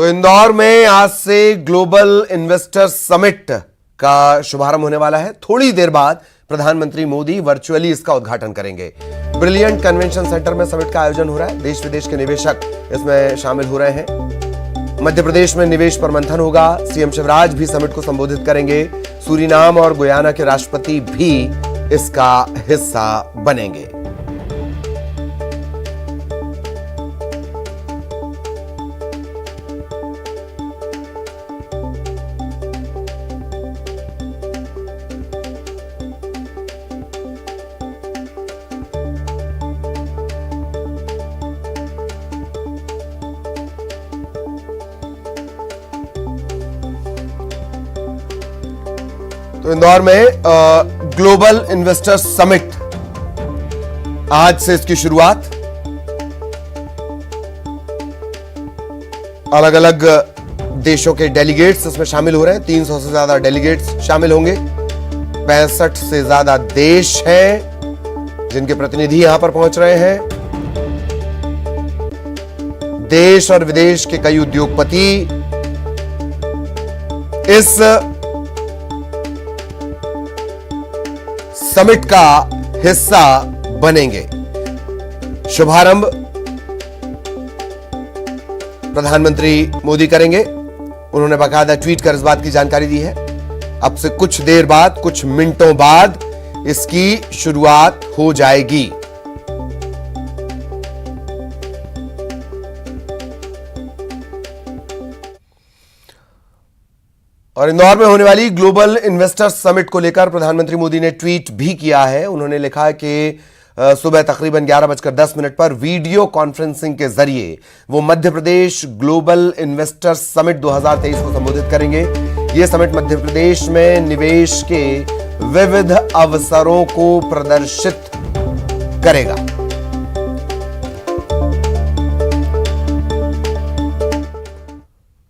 तो इंदौर में आज से ग्लोबल इन्वेस्टर समिट का शुभारंभ होने वाला है। थोड़ी देर बाद प्रधानमंत्री मोदी वर्चुअली इसका उद्घाटन करेंगे। ब्रिलियंट कन्वेंशन सेंटर में समिट का आयोजन हो रहा है। देश विदेश के निवेशक इसमें शामिल हो रहे हैं। मध्य प्रदेश में निवेश पर मंथन होगा। सीएम शिवराज भी समिट को संबोधित करेंगे। सूरीनाम और गुयाना के राष्ट्रपति भी इसका हिस्सा बनेंगे। तो इंदौर में ग्लोबल इन्वेस्टर समिट आज से इसकी शुरुआत। अलग अलग देशों के डेलीगेट्स इसमें शामिल हो रहे हैं। 300 से ज्यादा डेलीगेट्स शामिल होंगे। 65 से ज्यादा देश हैं जिनके प्रतिनिधि यहां पर पहुंच रहे हैं। देश और विदेश के कई उद्योगपति इस समिट का हिस्सा बनेंगे। शुभारंभ प्रधानमंत्री मोदी करेंगे। उन्होंने बाकायदा ट्वीट कर इस बात की जानकारी दी है। अब से कुछ देर बाद, कुछ मिनटों बाद इसकी शुरुआत हो जाएगी। और इंदौर में होने वाली ग्लोबल इन्वेस्टर समिट को लेकर प्रधानमंत्री मोदी ने ट्वीट भी किया है। उन्होंने लिखा है कि सुबह तकरीबन 11:10 पर वीडियो कॉन्फ्रेंसिंग के जरिए वो Madhya Pradesh global investor summit 2023 को संबोधित करेंगे। यह समिट मध्य प्रदेश में निवेश के विविध अवसरों को प्रदर्शित करेगा।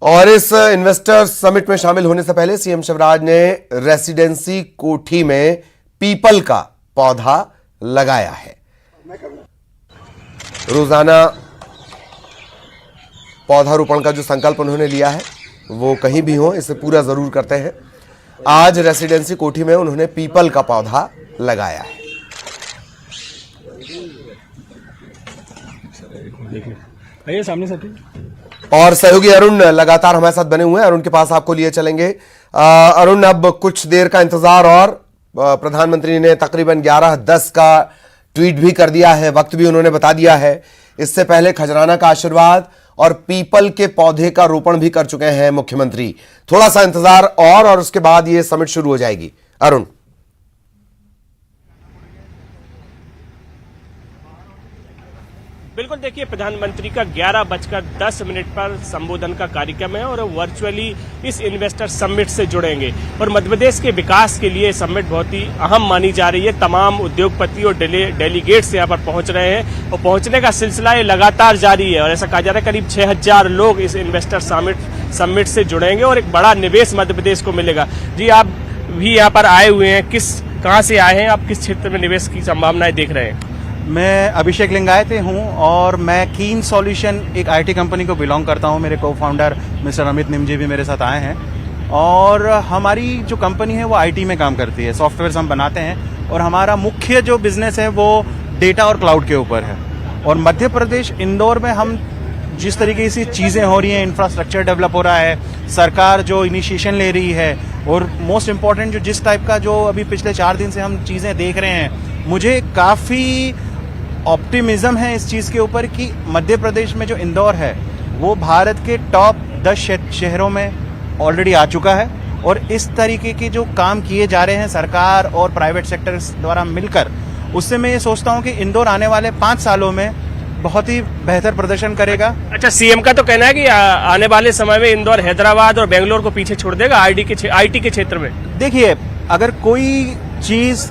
और इस इन्वेस्टर समिट में शामिल होने से पहले सीएम शिवराज ने रेसिडेंसी कोठी में पीपल का पौधा लगाया है। रोजाना पौधारोपण का जो संकल्प उन्होंने लिया है वो कहीं भी हो, इसे पूरा जरूर करते हैं। आज रेसिडेंसी कोठी में उन्होंने पीपल का पौधा लगाया है। आइए सामने से। और सहयोगी अरुण लगातार हमारे साथ बने हुए हैं। अरुण के पास आपको लिए चलेंगे। अरुण, अब कुछ देर का इंतजार और प्रधानमंत्री ने तकरीबन 11:10 का ट्वीट भी कर दिया है। वक्त भी उन्होंने बता दिया है। इससे पहले खजराना का आशीर्वाद और पीपल के पौधे का रोपण भी कर चुके हैं मुख्यमंत्री। थोड़ा सा इंतजार और उसके बाद ये समिट शुरू हो जाएगी। अरुण, बिल्कुल, देखिए प्रधानमंत्री का 11:10 पर संबोधन का कार्यक्रम है और वर्चुअली इस इन्वेस्टर समिट से जुड़ेंगे। और मध्य प्रदेश के विकास के लिए समिट बहुत ही अहम मानी जा रही है। तमाम उद्योगपति और डेलीगेट्स यहाँ पर पहुंच रहे हैं और पहुंचने का सिलसिला ये लगातार जारी है। और ऐसा कहा जा रहा है करीब 6000 लोग इस इन्वेस्टर समिट से जुड़ेंगे और एक बड़ा निवेश मध्य प्रदेश को मिलेगा। जी, आप भी यहाँ पर आए हुए हैं, कहाँ से आए हैं? आप किस क्षेत्र में निवेश की संभावनाएं देख रहे हैं? मैं अभिषेक लिंगायत हूँ और मैं कीन सॉल्यूशन एक आईटी कंपनी को बिलोंग करता हूँ। मेरे को फाउंडर मिस्टर अमित निमजी भी मेरे साथ आए हैं और हमारी जो कंपनी है वो आईटी में काम करती है। सॉफ्टवेयर हम बनाते हैं और हमारा मुख्य जो बिजनेस है वो डेटा और क्लाउड के ऊपर है। और मध्य प्रदेश इंदौर में हम जिस तरीके से चीज़ें हो रही हैं, इंफ्रास्ट्रक्चर डेवलप हो रहा है, सरकार जो इनिशिएशन ले रही है और मोस्ट इम्पॉर्टेंट जो जिस टाइप का जो अभी पिछले 4 दिन से हम चीज़ें देख रहे हैं, मुझे काफ़ी ऑप्टिमिज्म है इस चीज़ के ऊपर कि मध्य प्रदेश में जो इंदौर है वो भारत के टॉप 10 शहरों में ऑलरेडी आ चुका है। और इस तरीके के जो काम किए जा रहे हैं सरकार और प्राइवेट सेक्टर द्वारा मिलकर, उससे मैं ये सोचता हूँ कि इंदौर आने वाले 5 सालों में बहुत ही बेहतर प्रदर्शन करेगा। अच्छा, सीएम का तो कहना है कि आने वाले समय में इंदौर हैदराबाद और बेंगलोर को पीछे छोड़ देगा आईटी के क्षेत्र में। देखिए, अगर कोई चीज़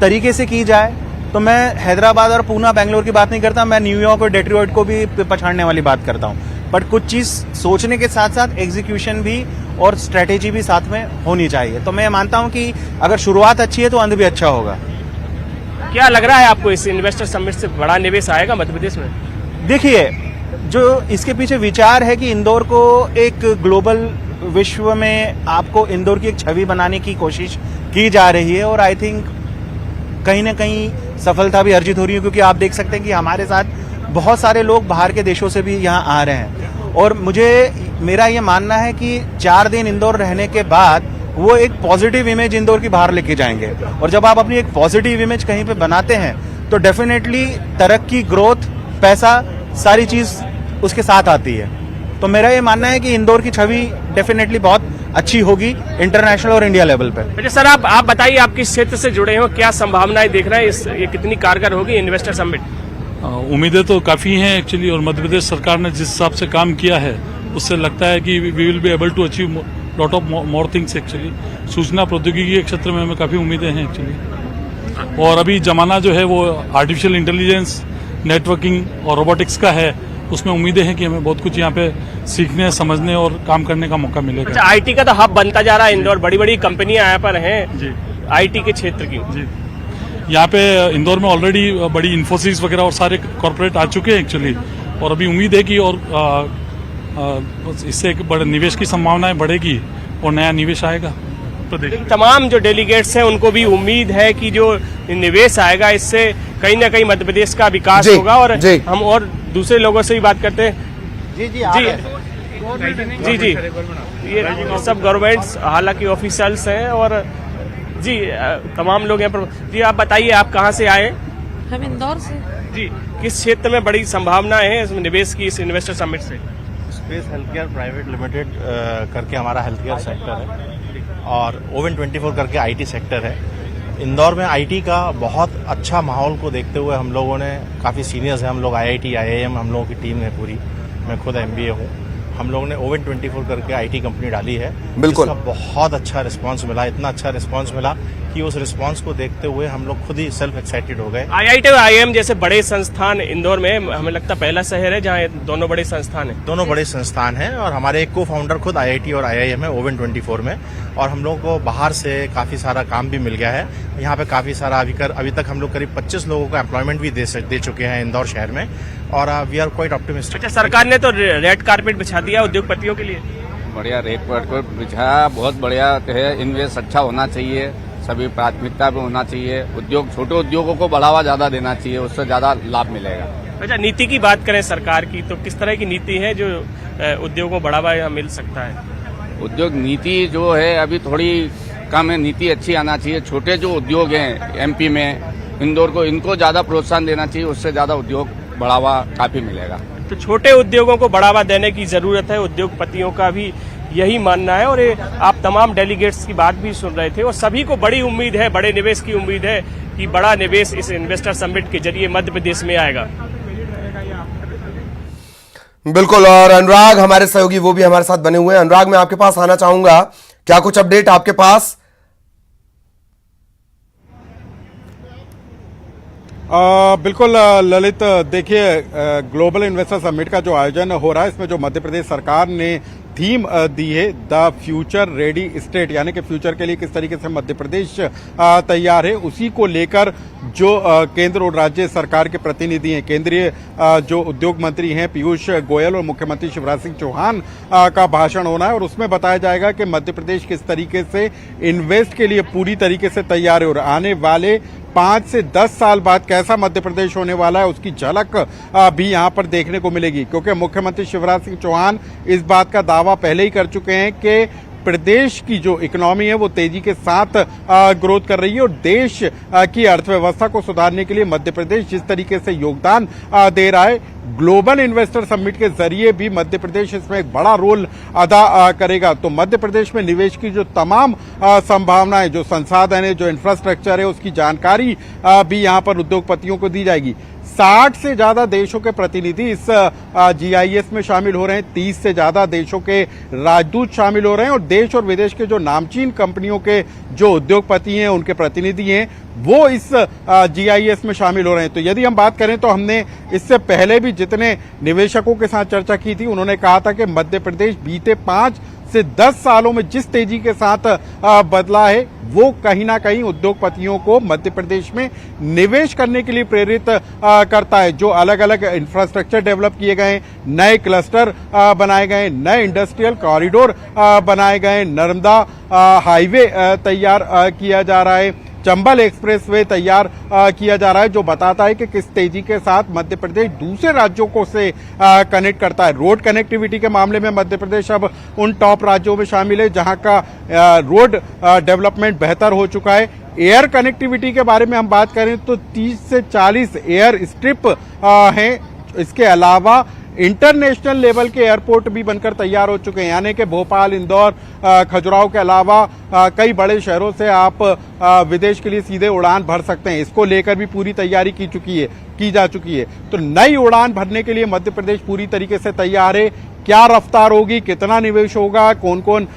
तरीके से की जाए तो मैं हैदराबाद और पूना बेंगलोर की बात नहीं करता, मैं न्यूयॉर्क और डेट्रॉइट को भी पछाड़ने वाली बात करता हूँ। बट कुछ चीज़ सोचने के साथ साथ एग्जीक्यूशन भी और स्ट्रेटेजी भी साथ में होनी चाहिए। तो मैं मानता हूँ कि अगर शुरुआत अच्छी है तो अंत भी अच्छा होगा। क्या लग रहा है आपको, इस इन्वेस्टर समिट से बड़ा निवेश आएगा मध्य प्रदेश में? देखिए, जो इसके पीछे विचार है कि इंदौर को एक ग्लोबल विश्व में आपको इंदौर की एक छवि बनाने की कोशिश की जा रही है, और आई थिंक कहीं ना कहीं सफलता भी अर्जित हो रही है, क्योंकि आप देख सकते हैं कि हमारे साथ बहुत सारे लोग बाहर के देशों से भी यहाँ आ रहे हैं। और मेरा ये मानना है कि 4 दिन इंदौर रहने के बाद वो एक पॉजिटिव इमेज इंदौर की बाहर लेके जाएंगे, और जब आप अपनी एक पॉजिटिव इमेज कहीं पे बनाते हैं तो डेफिनेटली तरक्की, ग्रोथ, पैसा, सारी चीज उसके साथ आती है। तो मेरा ये मानना है कि इंदौर की छवि डेफिनेटली बहुत अच्छी होगी इंटरनेशनल और इंडिया लेवल पर। अच्छा सर, आप बताइए, आप किस क्षेत्र से जुड़े हो, क्या संभावनाएं देख रहे हैं, ये कितनी कारगर होगी इन्वेस्टर समिट? उम्मीदें तो काफ़ी हैं एक्चुअली, और मध्य प्रदेश सरकार ने जिस हिसाब से काम किया है उससे लगता है कि we will be able to achieve lot of more things actually. सूचना प्रौद्योगिकी के क्षेत्र में हमें काफ़ी उम्मीदें हैं एक्चुअली, और अभी जमाना जो है वो आर्टिफिशियल इंटेलिजेंस, नेटवर्किंग और रोबोटिक्स का है, उसमें उम्मीदें हैं कि हमें बहुत कुछ यहाँ पे सीखने, समझने और काम करने का मौका मिलेगा। अच्छा, आईटी का तो हब बनता जा रहा है इंदौर, बड़ी बड़ी कंपनियां यहाँ पर हैं जी आईटी के क्षेत्र की। जी, यहाँ पे इंदौर में ऑलरेडी बड़ी इन्फोसिस वगैरह और सारे कॉर्पोरेट आ चुके हैं एक्चुअली, और अभी उम्मीद है कि और इससे एक बड़े निवेश की संभावनाएं बढ़ेगी और नया निवेश आएगा प्रदेश। तमाम जो डेलीगेट्स हैं उनको भी उम्मीद है कि जो निवेश आएगा इससे कहीं ना कहीं मध्य प्रदेश का विकास होगा। और हम और दूसरे लोगों से भी बात करते हैं। जी जी जी, ये सब गवर्नमेंट्स हालांकि ऑफिशियल्स हैं, और जी तमाम लोग यहाँ पर। जी आप बताइए, आप कहाँ से आए? हम इंदौर से। जी, किस क्षेत्र में बड़ी संभावनाएं हैं इसमें निवेश की, इस इन्वेस्टर समिट से? स्पेस हेल्थकेयर प्राइवेट लिमिटेड करके हमारा हेल्थकेयर सेक्टर है, और ओवन 24 करके आईटी सेक्टर है। इंदौर में आईटी का बहुत अच्छा माहौल को देखते हुए हम लोगों ने, काफ़ी सीनियर्स हैं हम लोग, आईआईटी IIM हम लोगों की टीम है पूरी, मैं खुद MBA हूँ, हम लोगों ने ओवन 24 करके आईटी कंपनी डाली है। बिल्कुल, इसका बहुत अच्छा रिस्पांस मिला, इतना अच्छा रिस्पांस मिला कि उस रिस्पांस को देखते हुए हम लोग खुद ही सेल्फ एक्साइटेड हो गए। IIT और IIM जैसे बड़े संस्थान इंदौर में, हमें लगता पहला शहर है जहाँ दोनों बड़े संस्थान हैं। दोनों बड़े संस्थान हैं, और हमारे एक को फाउंडर खुद IIT और IIM है ओवन 24 में, और हम लोगों को बाहर से काफ़ी सारा काम भी मिल गया है। यहाँ पे काफ़ी सारा अभी तक हम लोग करीब 25 लोगों को एम्प्लॉयमेंट भी दे चुके हैं इंदौर शहर में, और वी आर क्वाइट ऑप्टिमिस्टिक। अच्छा, सरकार ने तो रेड कारपेट बिछा दिया उद्योगपतियों के लिए। बढ़िया रेट पर बिछाया, बहुत बढ़िया है। इन्वेस्ट अच्छा होना चाहिए, सभी प्राथमिकता पे होना चाहिए। उद्योग, छोटे उद्योगों को बढ़ावा ज्यादा देना चाहिए, उससे ज्यादा लाभ मिलेगा। अच्छा, नीति की बात करें सरकार की, तो किस तरह की नीति है जो उद्योगों को बढ़ावा मिल सकता है? उद्योग नीति जो है अभी थोड़ी कम है, नीति अच्छी आना चाहिए। छोटे जो उद्योग हैं MP में, इंदौर को, इनको ज्यादा प्रोत्साहन देना चाहिए, उससे ज्यादा उद्योग बढ़ावा काफी मिलेगा। तो छोटे उद्योगों को बढ़ावा देने की जरूरत है, उद्योगपतियों का भी यही मानना है। और आप तमाम डेलीगेट्स की बात भी सुन रहे थे, और सभी को बड़ी उम्मीद है, बड़े निवेश की उम्मीद है कि बड़ा निवेश इस इन्वेस्टर समिट के जरिए मध्य प्रदेश में आएगा। बिल्कुल, और अनुराग हमारे सहयोगी वो भी हमारे साथ बने हुए हैं। अनुराग, मैं आपके पास आना चाहूंगा, क्या कुछ अपडेट आपके पास? बिल्कुल ललित, देखिए ग्लोबल इन्वेस्टर समिट का जो आयोजन हो रहा है, इसमें जो मध्य प्रदेश सरकार ने थीम दी है द फ्यूचर रेडी स्टेट, यानी कि फ्यूचर के लिए किस तरीके से मध्य प्रदेश तैयार है, उसी को लेकर जो केंद्र और राज्य सरकार के प्रतिनिधि हैं, केंद्रीय जो उद्योग मंत्री हैं पीयूष गोयल और मुख्यमंत्री शिवराज सिंह चौहान का भाषण होना है, और उसमें बताया जाएगा कि मध्य प्रदेश किस तरीके से इन्वेस्ट के लिए पूरी तरीके से तैयार है, और आने वाले 5 से 10 साल बाद कैसा मध्य प्रदेश होने वाला है उसकी झलक भी यहां पर देखने को मिलेगी। क्योंकि मुख्यमंत्री शिवराज सिंह चौहान इस बात का दावा पहले ही कर चुके हैं कि प्रदेश की जो इकोनॉमी है वो तेजी के साथ ग्रोथ कर रही है, और देश की अर्थव्यवस्था को सुधारने के लिए मध्य प्रदेश जिस तरीके से योगदान दे रहा है, ग्लोबल इन्वेस्टर समिट के जरिए भी मध्य प्रदेश इसमें एक बड़ा रोल अदा करेगा। तो मध्य प्रदेश में निवेश की जो तमाम संभावनाएं, जो संसाधन है, जो इंफ्रास्ट्रक्चर है, उसकी जानकारी भी यहां पर उद्योगपतियों को दी जाएगी। 60 से ज्यादा देशों के प्रतिनिधि इस GIS में शामिल हो रहे हैं, 30 से ज्यादा देशों के राजदूत शामिल हो रहे हैं, और देश और विदेश के जो नामचीन कंपनियों के जो उद्योगपति हैं, उनके प्रतिनिधि हैं, वो इस GIS में शामिल हो रहे हैं। तो यदि हम बात करें तो हमने इससे पहले भी जितने निवेशकों के साथ चर्चा की थी, उन्होंने कहा था कि मध्य प्रदेश बीते 5 से 10 सालों में जिस तेजी के साथ बदला है वो कहीं ना कहीं उद्योगपतियों को मध्य प्रदेश में निवेश करने के लिए प्रेरित करता है। जो अलग अलग इंफ्रास्ट्रक्चर डेवलप किए गए, नए क्लस्टर बनाए गए, नए इंडस्ट्रियल कॉरिडोर बनाए गए, नर्मदा हाईवे तैयार किया जा रहा है, चंबल एक्सप्रेसवे तैयार किया जा रहा है, जो बताता है कि किस तेजी के साथ मध्य प्रदेश दूसरे राज्यों को से कनेक्ट करता है। रोड कनेक्टिविटी के मामले में मध्य प्रदेश अब उन टॉप राज्यों में शामिल है जहां का रोड डेवलपमेंट बेहतर हो चुका है। एयर कनेक्टिविटी के बारे में हम बात करें तो 30 से 40 एयर स्ट्रिप हैं। इसके अलावा इंटरनेशनल लेवल के एयरपोर्ट भी बनकर तैयार हो चुके हैं, यानी कि भोपाल, इंदौर, खजुराहो के अलावा कई बड़े शहरों से आप विदेश के लिए सीधे उड़ान भर सकते हैं। इसको लेकर भी पूरी तैयारी की जा चुकी है। तो नई उड़ान भरने के लिए मध्य प्रदेश पूरी तरीके से तैयार है। क्या रफ्तार होगी, कितना निवेश होगा, कौन कौन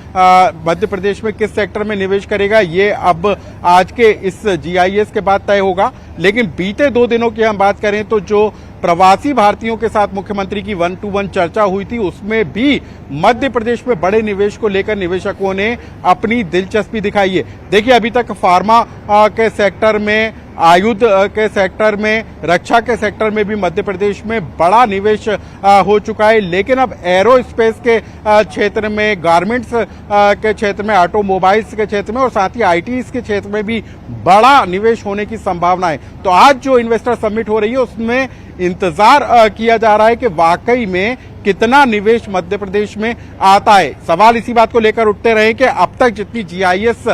मध्य प्रदेश में किस सेक्टर में निवेश करेगा, ये अब आज के इस GIS के बाद तय होगा। लेकिन बीते 2 दिनों की हम बात करें तो जो प्रवासी भारतीयों के साथ मुख्यमंत्री की 1-to-1 चर्चा हुई थी, उसमें भी मध्य प्रदेश में बड़े निवेश को लेकर निवेशकों ने अपनी दिलचस्पी दिखाई है। देखिए, अभी तक फार्मा के सेक्टर में, आयुध के सेक्टर में, रक्षा के सेक्टर में भी मध्य प्रदेश में बड़ा निवेश हो चुका है। लेकिन अब एरोस्पेस के क्षेत्र में, गारमेंट्स के क्षेत्र में, ऑटोमोबाइल्स के क्षेत्र में और साथ ही ITs के क्षेत्र में भी बड़ा निवेश होने की संभावना है। तो आज जो इन्वेस्टर समिट हो रही है उसमें इंतजार किया जा रहा है कि वाकई में कितना निवेश मध्य प्रदेश में आता है। सवाल इसी बात को लेकर उठते रहे कि अब तक जितनी GIS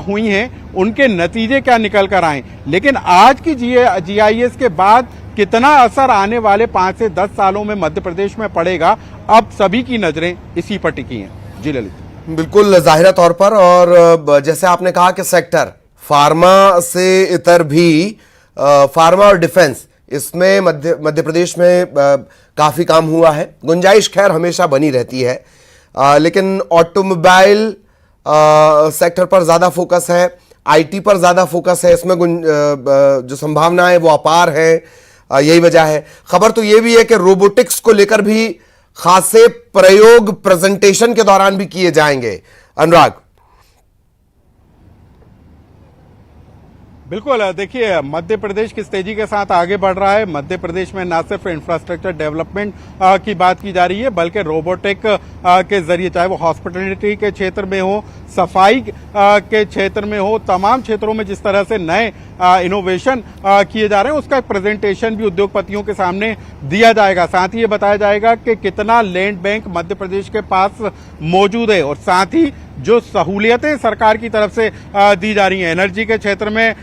हुई हैं उनके नतीजे क्या निकल कर आए। लेकिन आज की GIS के बाद कितना असर आने वाले 5 से 10 सालों में मध्य प्रदेश में पड़ेगा, अब सभी की नजरें इसी पर टिकी हैं। जी ललित। बिल्कुल जाहिर तौर पर, और जैसे आपने कहा कि सेक्टर फार्मा से इतर भी, फार्मा और डिफेंस, इसमें मध्य प्रदेश में काफी काम हुआ है। गुंजाइश खैर हमेशा बनी रहती है, लेकिन ऑटोमोबाइल सेक्टर पर ज्यादा फोकस है, IT पर ज्यादा फोकस है। इसमें जो संभावनाएं वो अपार है, यही वजह है। खबर तो ये भी है कि रोबोटिक्स को लेकर भी खासे प्रयोग प्रेजेंटेशन के दौरान भी किए जाएंगे। अनुराग। बिल्कुल, देखिए मध्य प्रदेश किस तेजी के साथ आगे बढ़ रहा है। मध्य प्रदेश में न सिर्फ इंफ्रास्ट्रक्चर डेवलपमेंट की बात की जा रही है, बल्कि रोबोटिक के जरिए, चाहे वो हॉस्पिटलिटी के क्षेत्र में हो, सफाई के क्षेत्र में हो, तमाम क्षेत्रों में जिस तरह से नए इनोवेशन किए जा रहे हैं उसका एक प्रेजेंटेशन भी उद्योगपतियों के सामने दिया जाएगा। साथ ही ये बताया जाएगा कि कितना लैंड बैंक मध्य प्रदेश के पास मौजूद है और साथ ही जो सहूलियतें सरकार की तरफ से दी जा रही हैं। एनर्जी के क्षेत्र में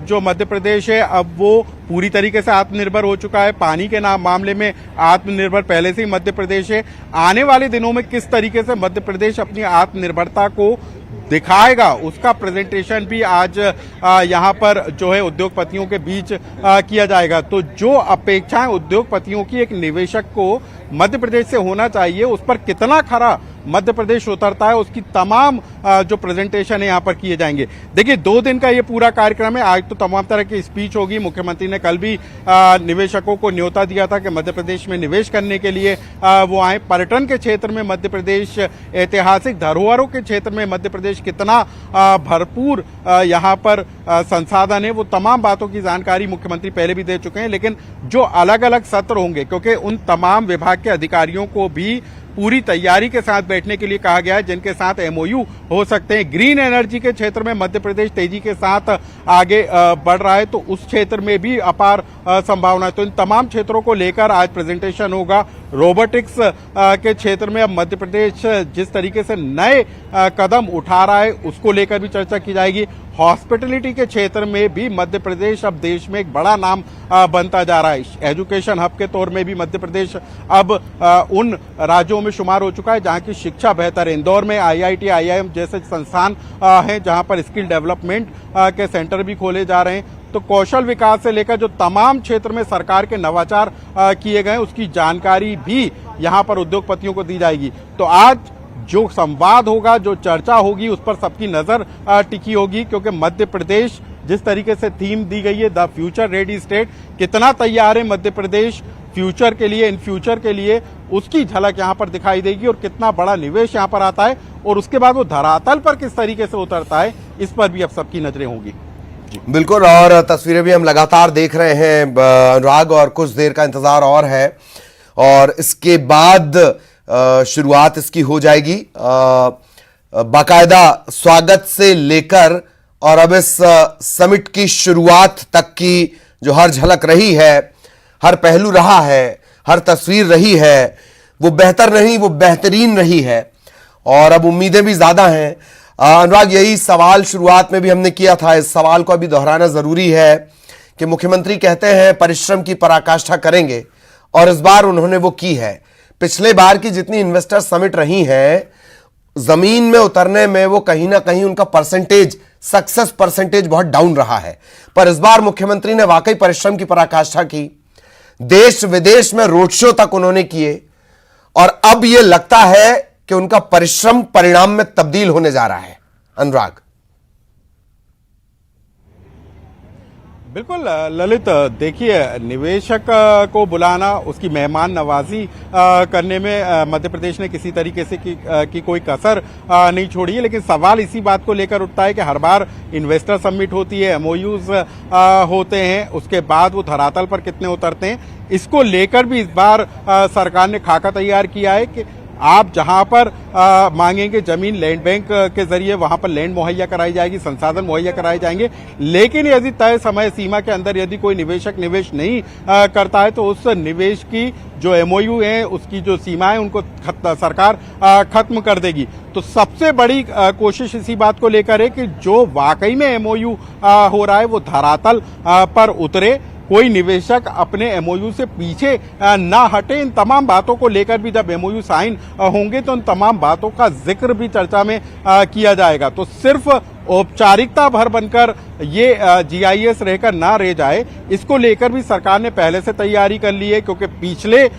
जो मध्य प्रदेश है अब वो पूरी तरीके से आत्मनिर्भर हो चुका है। पानी के मामले में आत्मनिर्भर पहले से ही मध्य प्रदेश है। आने वाले दिनों में किस तरीके से मध्य प्रदेश अपनी आत्मनिर्भरता को दिखाएगा उसका प्रेजेंटेशन भी आज यहाँ पर जो है उद्योगपतियों के बीच किया जाएगा। तो जो अपेक्षाएं उद्योगपतियों की एक निवेशक को मध्य प्रदेश से होना चाहिए, उस पर कितना खरा मध्य प्रदेश उतरता है, उसकी तमाम जो प्रेजेंटेशन है यहाँ पर किए जाएंगे। देखिए 2 दिन का ये पूरा कार्यक्रम है। आज तो तमाम तरह की स्पीच होगी। मुख्यमंत्री ने कल भी निवेशकों को न्योता दिया था कि मध्य प्रदेश में निवेश करने के लिए वो आए। पर्यटन के क्षेत्र में मध्य प्रदेश, ऐतिहासिक धरोहरों के क्षेत्र में मध्य प्रदेश कितना भरपूर यहाँ पर संसाधन है, वो तमाम बातों की जानकारी मुख्यमंत्री पहले भी दे चुके हैं। लेकिन जो अलग अलग सत्र होंगे, क्योंकि उन तमाम विभाग के अधिकारियों को भी पूरी तैयारी के साथ बैठने के लिए कहा गया है जिनके साथ MOU हो सकते हैं। ग्रीन एनर्जी के क्षेत्र में मध्य प्रदेश तेजी के साथ आगे बढ़ रहा है, तो उस क्षेत्र में भी अपार संभावना है। तो इन तमाम क्षेत्रों को लेकर आज प्रेजेंटेशन होगा। रोबोटिक्स के क्षेत्र में अब मध्य प्रदेश जिस तरीके से नए कदम उठा रहा है उसको लेकर भी चर्चा की जाएगी। हॉस्पिटलिटी के क्षेत्र में भी मध्य प्रदेश अब देश में एक बड़ा नाम बनता जा रहा है। एजुकेशन हब के तौर में भी मध्य प्रदेश अब उन राज्यों में शुमार हो चुका है जहां की शिक्षा बेहतर है। इंदौर में IIT, IIM जैसे संस्थान हैं जहां पर स्किल डेवलपमेंट के सेंटर भी खोले जा रहे हैं। तो कौशल विकास से लेकर जो तमाम क्षेत्र में सरकार के नवाचार किए गए उसकी जानकारी भी यहां पर उद्योगपतियों को दी जाएगी। तो आज जो संवाद होगा, जो चर्चा होगी, उस पर सबकी नजर टिकी होगी, क्योंकि मध्य प्रदेश जिस तरीके से थीम दी गई है द फ्यूचर रेडी स्टेट, कितना तैयार है मध्य प्रदेश फ्यूचर के लिए, इन फ्यूचर के लिए उसकी झलक यहां पर दिखाई देगी और कितना बड़ा निवेश यहां पर आता है और उसके बाद वो धरातल पर किस तरीके से उतरता है, इस पर भी अब सबकी नजरें होंगी। बिल्कुल, और तस्वीरें भी हम लगातार देख रहे हैं अनुराग, और कुछ देर का इंतजार और है और इसके बाद शुरुआत इसकी हो जाएगी। बाकायदा स्वागत से लेकर और अब इस समिट की शुरुआत तक की जो हर झलक रही है, हर पहलू रहा है, हर तस्वीर रही है, वो बेहतर नहीं, वो बेहतरीन रही है और अब उम्मीदें भी ज्यादा हैं। अनुराग, यही सवाल शुरुआत में भी हमने किया था, इस सवाल को अभी दोहराना जरूरी है कि मुख्यमंत्री कहते हैं परिश्रम की पराकाष्ठा करेंगे और इस बार उन्होंने वो की है। पिछले बार की जितनी इन्वेस्टर समिट रही हैं, जमीन में उतरने में वो कहीं ना कहीं उनका परसेंटेज, सक्सेस परसेंटेज बहुत डाउन रहा है, पर इस बार मुख्यमंत्री ने वाकई परिश्रम की पराकाष्ठा की, देश विदेश में रोड शो तक उन्होंने किए और अब यह लगता है कि उनका परिश्रम परिणाम में तब्दील होने जा रहा है। अनुराग, बिल्कुल ललित, देखिए निवेशक को बुलाना, उसकी मेहमान नवाजी करने में मध्य प्रदेश ने किसी तरीके से की कोई कसर नहीं छोड़ी है, लेकिन सवाल इसी बात को लेकर उठता है कि हर बार इन्वेस्टर समिट होती है, एमओयूज होते हैं, उसके बाद वो धरातल पर कितने उतरते हैं, इसको लेकर भी इस बार सरकार ने खाका तैयार किया है कि आप जहां पर मांगेंगे जमीन लैंड बैंक के जरिए वहां पर लैंड मुहैया कराई जाएगी, संसाधन मुहैया कराए जाएंगे, लेकिन यदि तय समय सीमा के अंदर यदि कोई निवेशक निवेश नहीं करता है तो उस निवेश की जो एमओयू है, उसकी जो सीमाएं, उनको सरकार खत्म कर देगी। तो सबसे बड़ी कोशिश इसी बात को लेकर है कि जो वाकई में एमओयू हो रहा है वो धरातल पर उतरे, कोई निवेशक अपने एमओयू से पीछे ना हटे। इन तमाम बातों को लेकर भी जब एमओयू साइन होंगे तो उन तमाम बातों का जिक्र भी चर्चा में किया जाएगा। तो सिर्फ औपचारिकता भर बनकर ये जीआईएस रहकर ना रह जाए, इसको लेकर भी सरकार ने पहले से तैयारी कर ली है, क्योंकि पिछले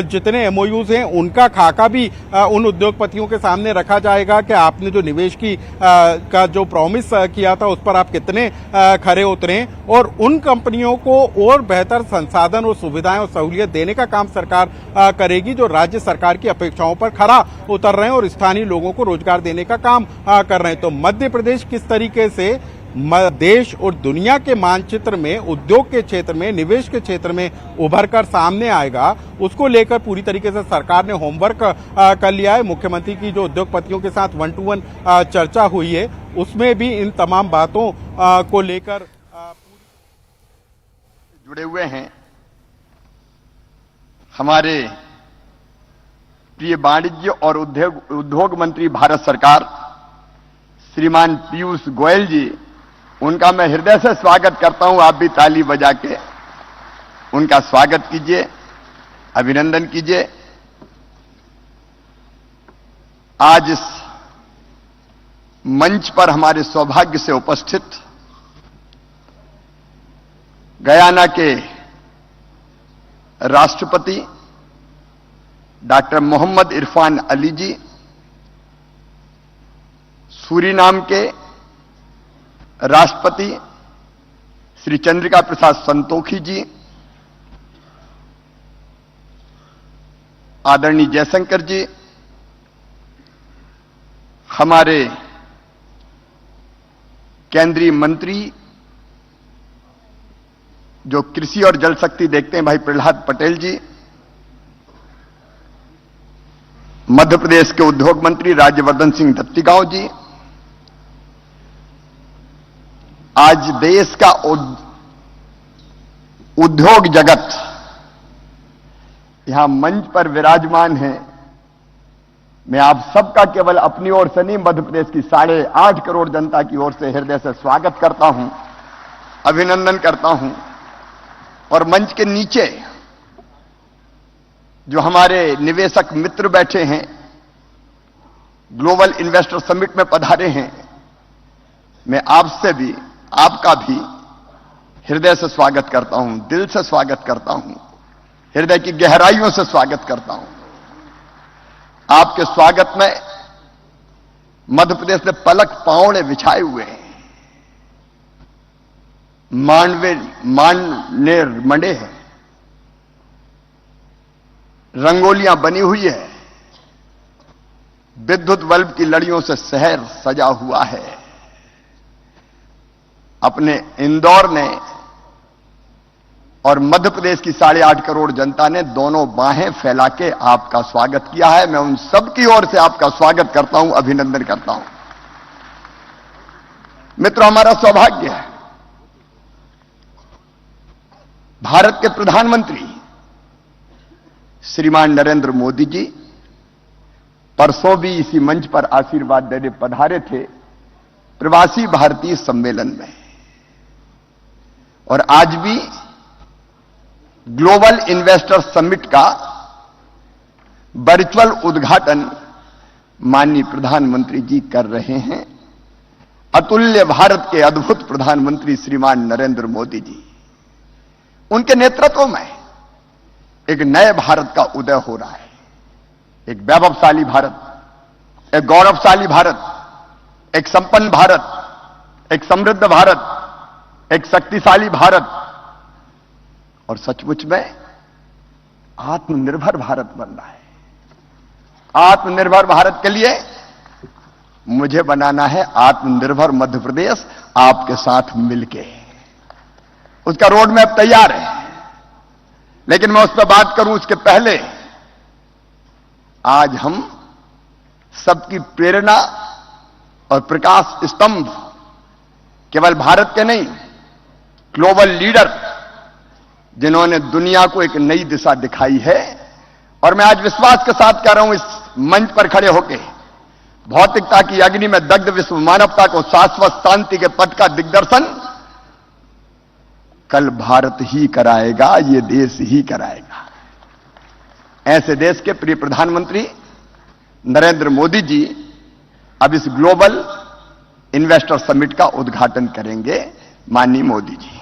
जितने एमओयूज हैं उनका खाका भी उन उद्योगपतियों के सामने रखा जाएगा कि आपने जो निवेश की का जो प्रॉमिस किया था उस पर आप कितने खरे उतरे, और उन कंपनियों को और बेहतर संसाधन और सुविधाएं और सहूलियत देने का काम सरकार करेगी जो राज्य सरकार की अपेक्षाओं पर खरा उतर रहे हैं और स्थानीय लोगों को रोजगार देने का काम कर रहे हैं। तो मध्य प्रदेश किस तरीके से देश और दुनिया के मानचित्र में, उद्योग के क्षेत्र में, निवेश के क्षेत्र में उभर कर सामने आएगा, उसको लेकर पूरी तरीके से सरकार ने होमवर्क कर लिया है। मुख्यमंत्री की जो उद्योगपतियों के साथ 1-to-1 चर्चा हुई है, उसमें भी इन तमाम बातों को लेकर जुड़े हुए हैं। हमारे प्रिय वाणिज्य और उद्योग मंत्री भारत सरकार श्रीमान पीयूष गोयल जी, उनका मैं हृदय से स्वागत करता हूं। आप भी ताली बजा के उनका स्वागत कीजिए, अभिनंदन कीजिए। आज इस मंच पर हमारे सौभाग्य से उपस्थित गयाना के राष्ट्रपति डॉक्टर मोहम्मद इरफान अली जी, सूरीनाम के राष्ट्रपति श्री चंद्रिका प्रसाद संतोखी जी, आदरणीय जयशंकर जी, हमारे केंद्रीय मंत्री जो कृषि और जल शक्ति देखते हैं भाई प्रहलाद पटेल जी, मध्य प्रदेश के उद्योग मंत्री राज्यवर्धन सिंह दत्तीगांव जी, आज देश का उद्योग जगत यहां मंच पर विराजमान है। मैं आप सबका केवल अपनी ओर से नहीं, मध्य प्रदेश की 8.5 करोड़ जनता की ओर से हृदय से स्वागत करता हूं, अभिनंदन करता हूं। और मंच के नीचे जो हमारे निवेशक मित्र बैठे हैं, ग्लोबल इन्वेस्टर समिट में पधारे हैं, मैं आपसे भी, आपका भी हृदय से स्वागत करता हूं, दिल से स्वागत करता हूं, हृदय की गहराइयों से स्वागत करता हूं। आपके स्वागत में मध्य प्रदेश ने पलक पांवड़े बिछाए हुए हैं, मानने मंडे हैं। रंगोलियां बनी हुई है, विद्युत बल्ब की लड़ियों से शहर सजा हुआ है। अपने इंदौर ने और मध्य प्रदेश की 8.5 करोड़ जनता ने दोनों बाहें फैला के आपका स्वागत किया है। मैं उन सब की ओर से आपका स्वागत करता हूं, अभिनंदन करता हूं। मित्रों, हमारा सौभाग्य है भारत के प्रधानमंत्री श्रीमान नरेंद्र मोदी जी परसों भी इसी मंच पर आशीर्वाद देने पधारे थे प्रवासी भारतीय सम्मेलन में, और आज भी ग्लोबल इन्वेस्टर समिट का वर्चुअल उद्घाटन माननीय प्रधानमंत्री जी कर रहे हैं। अतुल्य भारत के अद्भुत प्रधानमंत्री श्रीमान नरेंद्र मोदी जी, उनके नेतृत्व में एक नए भारत का उदय हो रहा है। एक वैभवशाली भारत, एक गौरवशाली भारत, एक संपन्न भारत, एक समृद्ध भारत, एक शक्तिशाली भारत और सचमुच में आत्मनिर्भर भारत बन रहा है। आत्मनिर्भर भारत के लिए मुझे बनाना है आत्मनिर्भर मध्य प्रदेश, आपके साथ मिलके। उसका रोड मैप तैयार है, लेकिन मैं उस पर बात करूं उसके पहले आज हम सबकी प्रेरणा और प्रकाश स्तंभ केवल भारत के नहीं, ग्लोबल लीडर जिन्होंने दुनिया को एक नई दिशा दिखाई है, और मैं आज विश्वास के साथ कह रहा हूं इस मंच पर खड़े होकर, भौतिकता की अग्नि में दग्ध विश्व मानवता को शाश्वत शांति के पथ का दिग्दर्शन कल भारत ही कराएगा, ये देश ही कराएगा। ऐसे देश के प्रिय प्रधानमंत्री नरेंद्र मोदी जी अब इस ग्लोबल इन्वेस्टर समिट का उद्घाटन करेंगे। माननीय मोदी जी।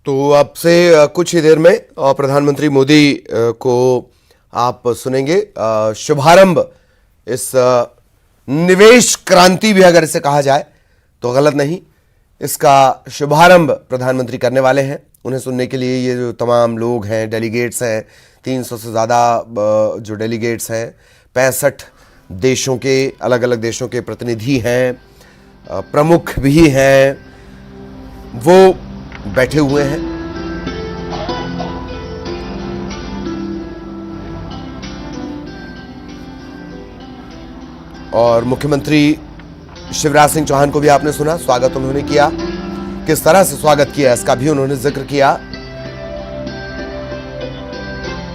तो अब से कुछ ही देर में प्रधानमंत्री मोदी को आप सुनेंगे। शुभारंभ, इस निवेश क्रांति भी अगर इसे कहा जाए तो गलत नहीं, इसका शुभारंभ प्रधानमंत्री करने वाले हैं। उन्हें सुनने के लिए ये जो तमाम लोग हैं, डेलीगेट्स हैं, 300 से ज़्यादा जो डेलीगेट्स हैं, 65 देशों के, अलग अलग देशों के प्रतिनिधि हैं, प्रमुख भी हैं, वो बैठे हुए हैं। और मुख्यमंत्री शिवराज सिंह चौहान को भी आपने सुना, स्वागत उन्होंने किया, किस तरह से स्वागत किया इसका भी उन्होंने जिक्र किया।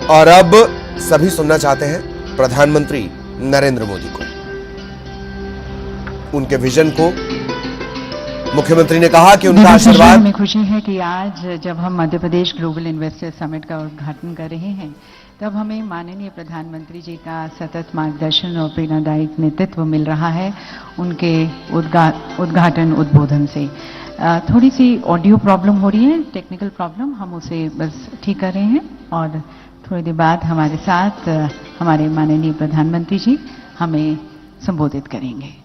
और अब सभी सुनना चाहते हैं प्रधानमंत्री नरेंद्र मोदी को, उनके विजन को। मुख्यमंत्री ने कहा कि उनका आशीर्वाद। हमें खुशी है कि आज जब हम Madhya Pradesh global investor summit का उद्घाटन कर रहे हैं, तब हमें माननीय प्रधानमंत्री जी का सतत मार्गदर्शन और प्रेरणादायक नेतृत्व मिल रहा है उनके उद्घाटन उद्बोधन से। थोड़ी सी ऑडियो प्रॉब्लम हो रही है, टेक्निकल प्रॉब्लम, हम उसे बस ठीक कर रहे हैं और थोड़ी देर बाद हमारे साथ हमारे माननीय प्रधानमंत्री जी हमें संबोधित करेंगे।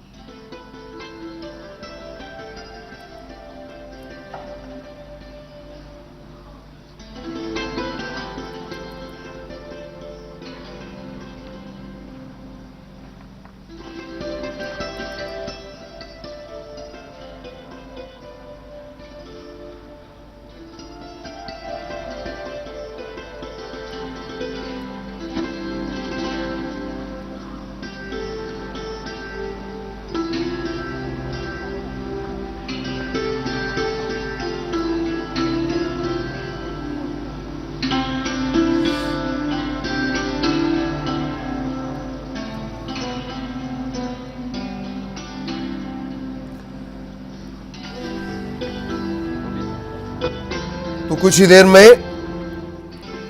तो कुछ ही देर में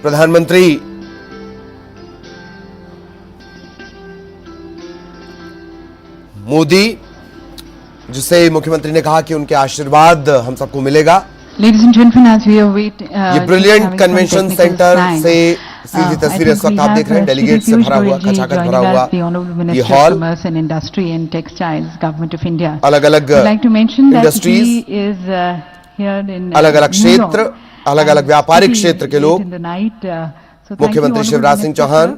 प्रधानमंत्री मोदी, जिसे मुख्यमंत्री ने कहा कि उनके आशीर्वाद हम सबको मिलेगा। Ladies and gentlemen, as we await, ये ब्रिलियंट कन्वेंशन सेंटर से सीधी तस्वीर इस वक्त आप देख रहे हैं। डेलीगेट से भरा हुआ, खचाखच भरा हुआ ये हॉल, अलग अलग इंडस्ट्रीज, अलग अलग क्षेत्र, अलग अलग व्यापारिक क्षेत्र के लोग, मुख्यमंत्री शिवराज सिंह चौहान,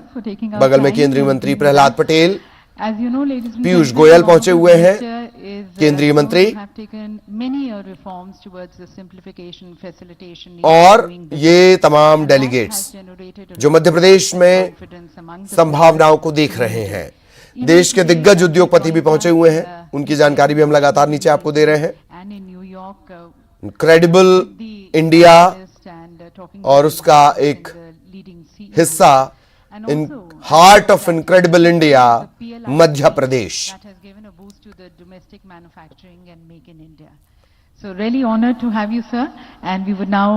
बगल में केंद्रीय मंत्री प्रहलाद पटेल, पीयूष गोयल पहुंचे हुए हैं, केंद्रीय मंत्री, और ये तमाम डेलीगेट्स जो मध्य प्रदेश में संभावनाओं को देख रहे हैं। देश के दिग्गज उद्योगपति भी पहुंचे हुए हैं, उनकी जानकारी भी हम लगातार नीचे आपको दे रहे हैं। इनक्रेडिबल इंडिया और उसका एक हिस्सा in heart of incredible India Madhya Pradesh. So really honored to have you, sir, and we would now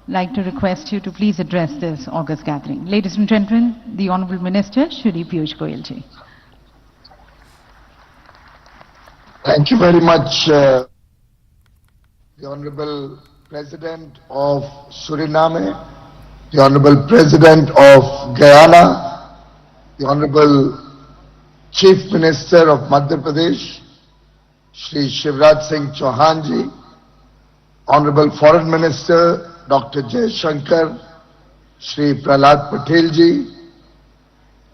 like to request you to please address this August gathering. Ladies and gentlemen, the Honorable Minister, Shri Piyush Goyal ji. Thank you very much, the Honorable President of Suriname, the Honorable President of Guyana, the Honorable Chief Minister of Madhya Pradesh, Shri Shivraj Singh Chauhan ji, Honorable Foreign Minister Dr. Jay Shankar, Shri Prahlad Patel ji,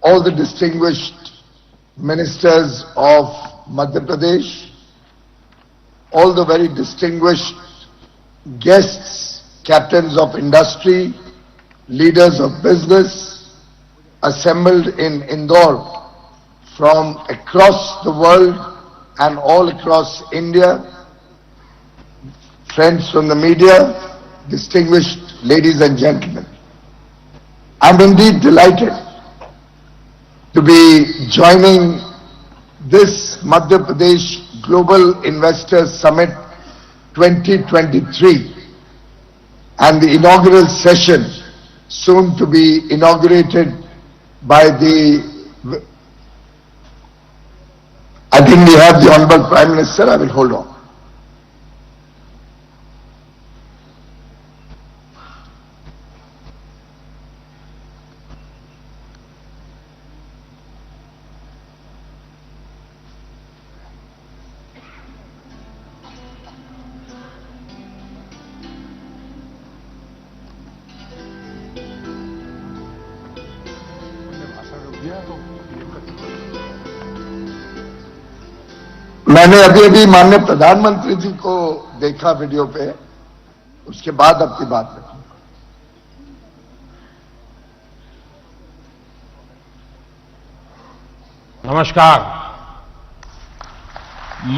all the distinguished ministers of Madhya Pradesh, all the very distinguished guests, captains of industry, leaders of business assembled in Indore from across the world and all across India, friends from the media, distinguished ladies and gentlemen. I'm indeed delighted to be joining this Madhya Pradesh Global Investors Summit 2023 and the inaugural session soon to be inaugurated by I think we have the Honorable Prime Minister. I will hold on. मैंने अभी अभी माननीय प्रधानमंत्री जी को देखा video पे, उसके बाद अपनी बात रखूंगा। नमस्कार।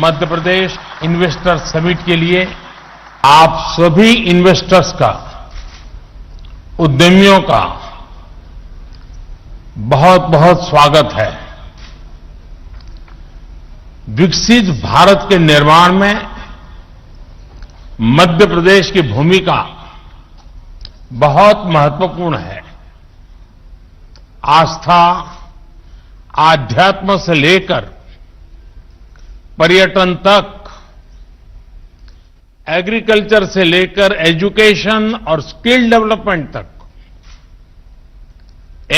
मध्य प्रदेश इन्वेस्टर समिट के लिए आप सभी इन्वेस्टर्स का, उद्यमियों का बहुत बहुत स्वागत है। विकसित भारत के निर्माण में मध्य प्रदेश की भूमिका बहुत महत्वपूर्ण है। आस्था, आध्यात्म से लेकर पर्यटन तक, एग्रीकल्चर से लेकर एजुकेशन और स्किल डेवलपमेंट तक,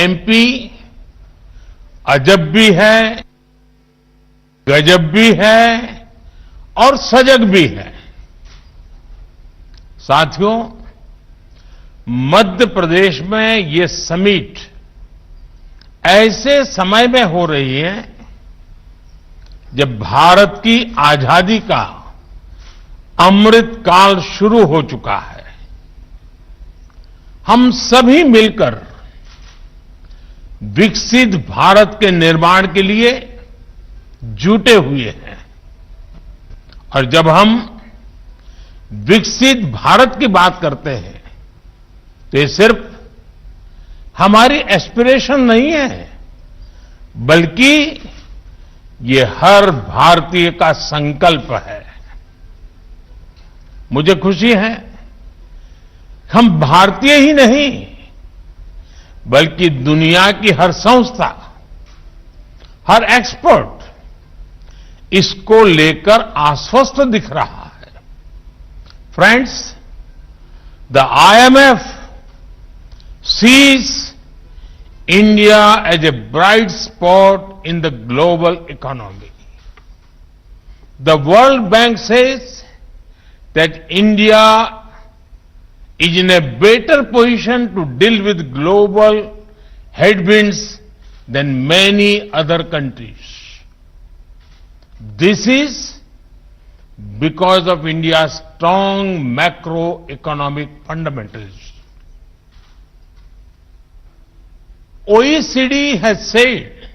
एमपी अजब भी है, गजब भी है और सजग भी है। साथियों, मध्य प्रदेश में ये समिट ऐसे समय में हो रही है जब भारत की आजादी का अमृत काल शुरू हो चुका है। हम सभी मिलकर विकसित भारत के निर्माण के लिए जुटे हुए हैं और जब हम विकसित भारत की बात करते हैं तो ये सिर्फ हमारी एस्पिरेशन नहीं है, बल्कि ये हर भारतीय का संकल्प है। मुझे खुशी है हम भारतीय ही नहीं बल्कि दुनिया की हर संस्था, हर एक्सपर्ट इसको लेकर आश्वस्त दिख रहा है। Friends, the IMF sees India as a bright spot in the global economy. The World Bank says that India is in a better position to deal with global headwinds than many other countries. This is because of India's strong macroeconomic fundamentals. OECD has said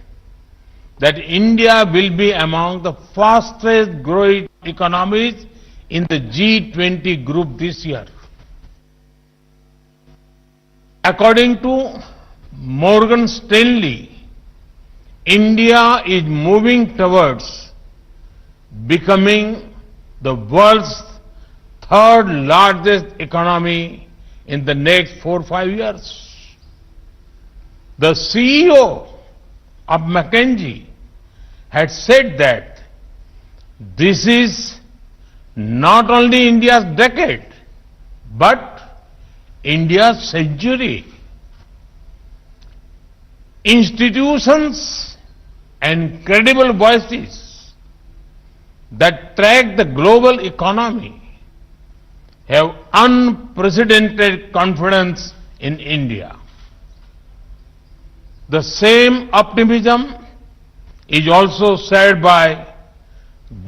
that India will be among the fastest growing economies in the G20 group this year. According to Morgan Stanley, India is moving towards becoming the world's third largest economy in the next 4 or 5 years. The CEO of McKinsey had said that this is not only India's decade, but India's century. Institutions and credible voices that track the global economy have unprecedented confidence in India. The same optimism is also shared by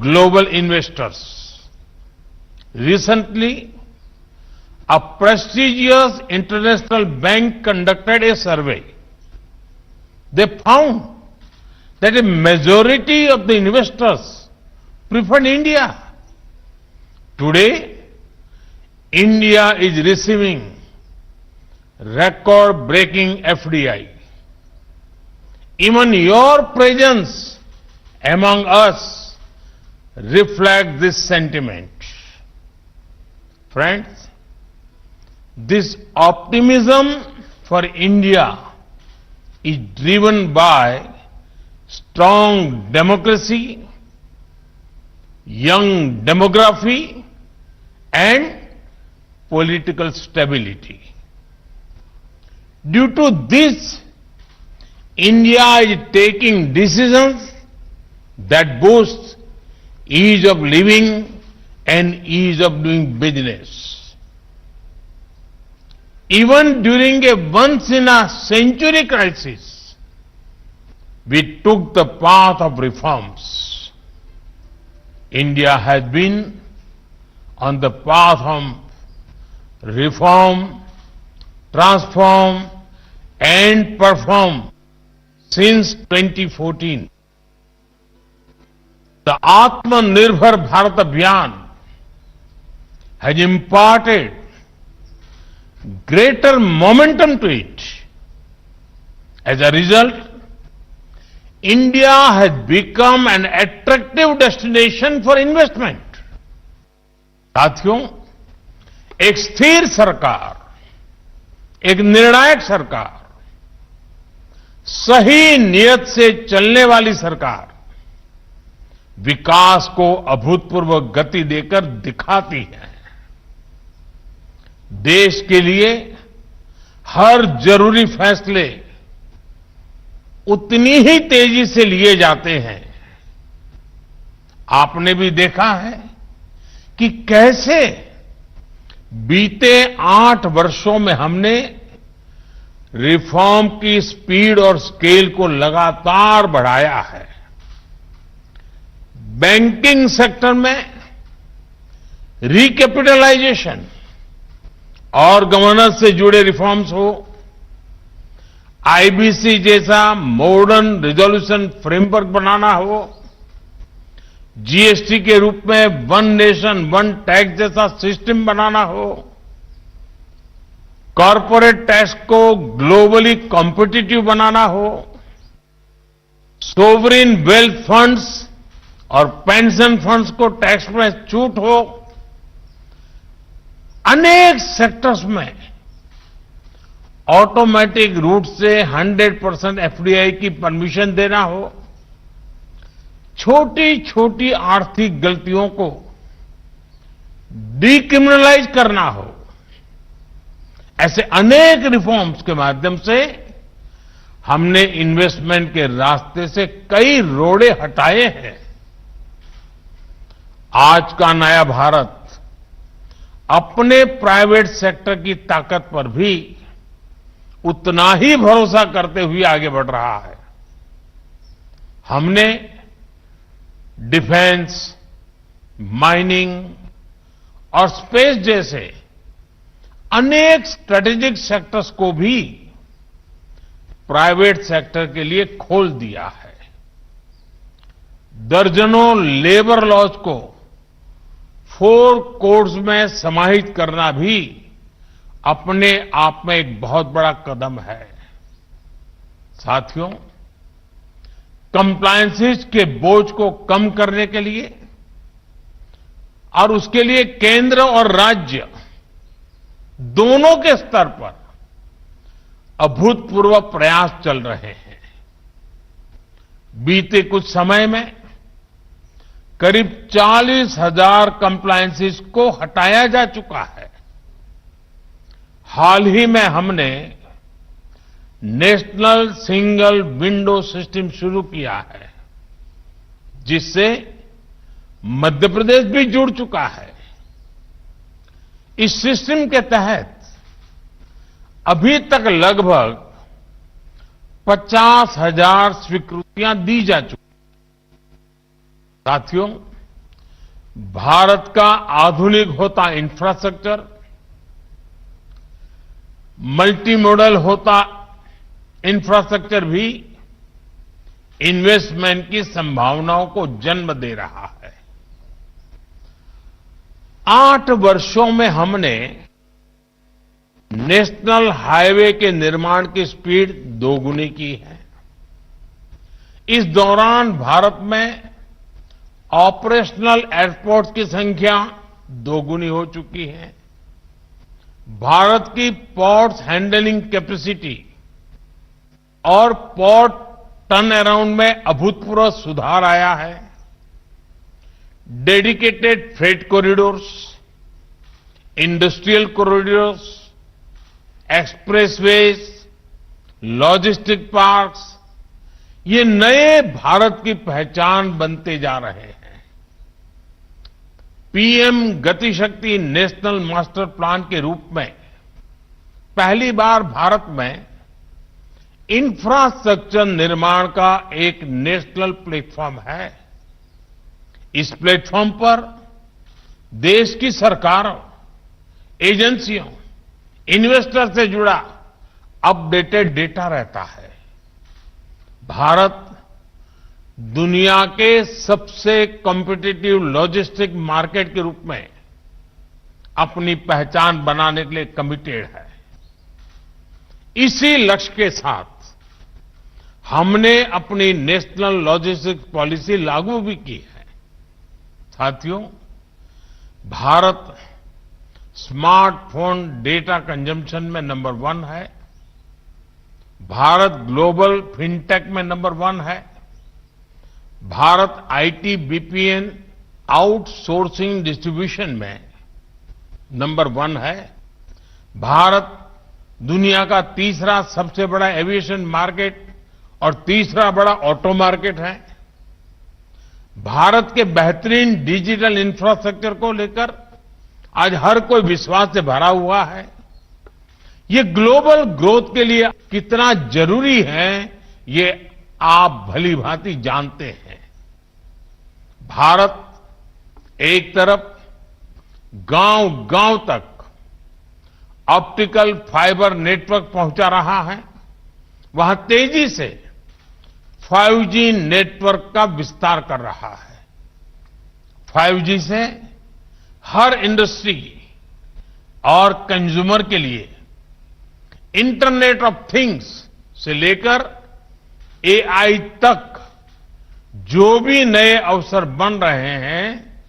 global investors. Recently, a prestigious international bank conducted a survey. They found that a majority of the investors prefer India. Today, India is receiving record-breaking FDI. Even your presence among us reflects this sentiment. Friends, this optimism for India is driven by strong democracy, young demography, and political stability. Due to this, India is taking decisions that boost ease of living and ease of doing business. Even during a once-in-a-century crisis, we took the path of reforms. India has been on the path of reform, transform, and perform since 2014. The Atmanirbhar Bharat Abhiyan has imparted greater momentum to it. As a result, India has become an attractive destination for investment. साथियों, एक स्थिर सरकार, एक निर्णायक सरकार, सही नियत से चलने वाली सरकार विकास को अभूतपूर्व गति देकर दिखाती है। देश के लिए हर जरूरी फैसले उतनी ही तेजी से लिए जाते हैं। आपने भी देखा है कि कैसे बीते 8 वर्षों में हमने रिफॉर्म की स्पीड और स्केल को लगातार बढ़ाया है। बैंकिंग सेक्टर में रिकैपिटलाइजेशन और गवर्नेंस से जुड़े रिफॉर्म्स हो, आईबीसी जैसा मॉडर्न रिजोल्यूशन फ्रेमवर्क बनाना हो, जीएसटी के रूप में वन नेशन वन टैक्स जैसा सिस्टम बनाना हो, कॉरपोरेट टैक्स को ग्लोबली कॉम्पिटिटिव बनाना हो, सोवरिन वेल्थ फंड्स और पेंशन फंड्स को टैक्स में छूट हो, अनेक सेक्टर्स में ऑटोमेटिक रूट से 100% एफडीआई की परमिशन देना हो, छोटी छोटी आर्थिक गलतियों को डीक्रिमिनलाइज करना हो, ऐसे अनेक रिफॉर्म्स के माध्यम से हमने इन्वेस्टमेंट के रास्ते से कई रोड़े हटाए हैं। आज का नया भारत अपने प्राइवेट सेक्टर की ताकत पर भी उतना ही भरोसा करते हुए आगे बढ़ रहा है। हमने डिफेंस, माइनिंग और स्पेस जैसे अनेक स्ट्रेटेजिक सेक्टर्स को भी प्राइवेट सेक्टर के लिए खोल दिया है। दर्जनों लेबर लॉज को 4 कोड्स में समाहित करना भी अपने आप में एक बहुत बड़ा कदम है। साथियों, कंप्लायंसेस के बोझ को कम करने के लिए और उसके लिए केंद्र और राज्य दोनों के स्तर पर अभूतपूर्व प्रयास चल रहे हैं। बीते कुछ समय में करीब 40,000 कंप्लायंसेस को हटाया जा चुका है। हाल ही में हमने नेशनल सिंगल विंडो सिस्टम शुरू किया है, जिससे मध्य प्रदेश भी जुड़ चुका है। इस सिस्टम के तहत अभी तक लगभग 50,000 स्वीकृतियां दी जा चुकी। साथियों, भारत का आधुनिक होता इंफ्रास्ट्रक्चर, मल्टी मॉडल होता इंफ्रास्ट्रक्चर भी इन्वेस्टमेंट की संभावनाओं को जन्म दे रहा है। 8 वर्षों में हमने नेशनल हाईवे के निर्माण की स्पीड दोगुनी की है। इस दौरान भारत में ऑपरेशनल एयरपोर्ट्स की संख्या दोगुनी हो चुकी है। भारत की पोर्ट्स हैंडलिंग कैपेसिटी और पोर्ट टर्न अराउंड में अभूतपूर्व सुधार आया है। Dedicated freight corridors, industrial corridors, expressways, logistic parks, ये नए भारत की पहचान बनते जा रहे हैं। पीएम गति शक्ति नेशनल मास्टर प्लान के रूप में पहली बार भारत में इंफ्रास्ट्रक्चर निर्माण का एक नेशनल प्लेटफॉर्म है। इस प्लेटफॉर्म पर देश की सरकारों, एजेंसियों, इन्वेस्टर से जुड़ा अपडेटेड डेटा रहता है। भारत दुनिया के सबसे कॉम्पिटिटिव लॉजिस्टिक मार्केट के रूप में अपनी पहचान बनाने के लिए कमिटेड है। इसी लक्ष्य के साथ हमने अपनी नेशनल लॉजिस्टिक्स पॉलिसी लागू भी की है। साथियों, भारत स्मार्टफोन डेटा कंजम्पशन में नंबर 1 है। भारत ग्लोबल फिनटेक में नंबर 1 है। Bharat IT BPN outsourcing distribution में नंबर 1 है। भारत दुनिया का तीसरा सबसे बड़ा एविएशन मार्केट और तीसरा बड़ा ऑटो मार्केट है। भारत के बेहतरीन डिजिटल इंफ्रास्ट्रक्चर को लेकर आज हर कोई विश्वास से भरा हुआ है। ये ग्लोबल ग्रोथ के लिए कितना जरूरी है, ये आप भली भांति जानते हैं। भारत एक तरफ गांव-गांव तक ऑप्टिकल फाइबर नेटवर्क पहुंचा रहा है, वहां तेजी से 5G नेटवर्क का विस्तार कर रहा है। 5G से हर इंडस्ट्री और कंज्यूमर के लिए इंटरनेट ऑफ थिंग्स से लेकर एआई तक जो भी नए अवसर बन रहे हैं,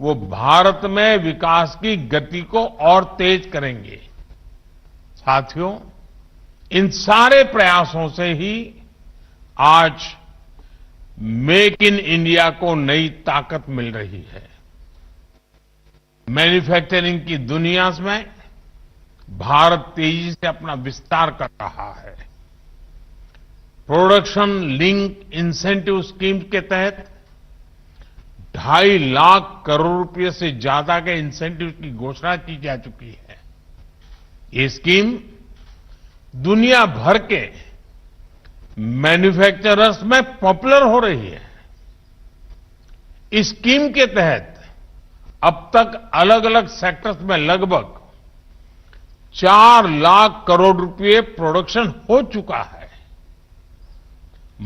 वो भारत में विकास की गति को और तेज करेंगे। साथियों, इन सारे प्रयासों से ही आज मेक इन इंडिया को नई ताकत मिल रही है। मैन्युफैक्चरिंग की दुनिया में भारत तेजी से अपना विस्तार कर रहा है। प्रोडक्शन लिंक इंसेंटिव स्कीम के तहत 2.5 लाख करोड़ रुपए से ज्यादा के इंसेंटिव की घोषणा की जा चुकी है। ये स्कीम दुनिया भर के मैन्युफैक्चरर्स में पॉपुलर हो रही है। इस स्कीम के तहत अब तक अलग अलग सेक्टर्स में लगभग 4 लाख करोड़ रुपए प्रोडक्शन हो चुका है।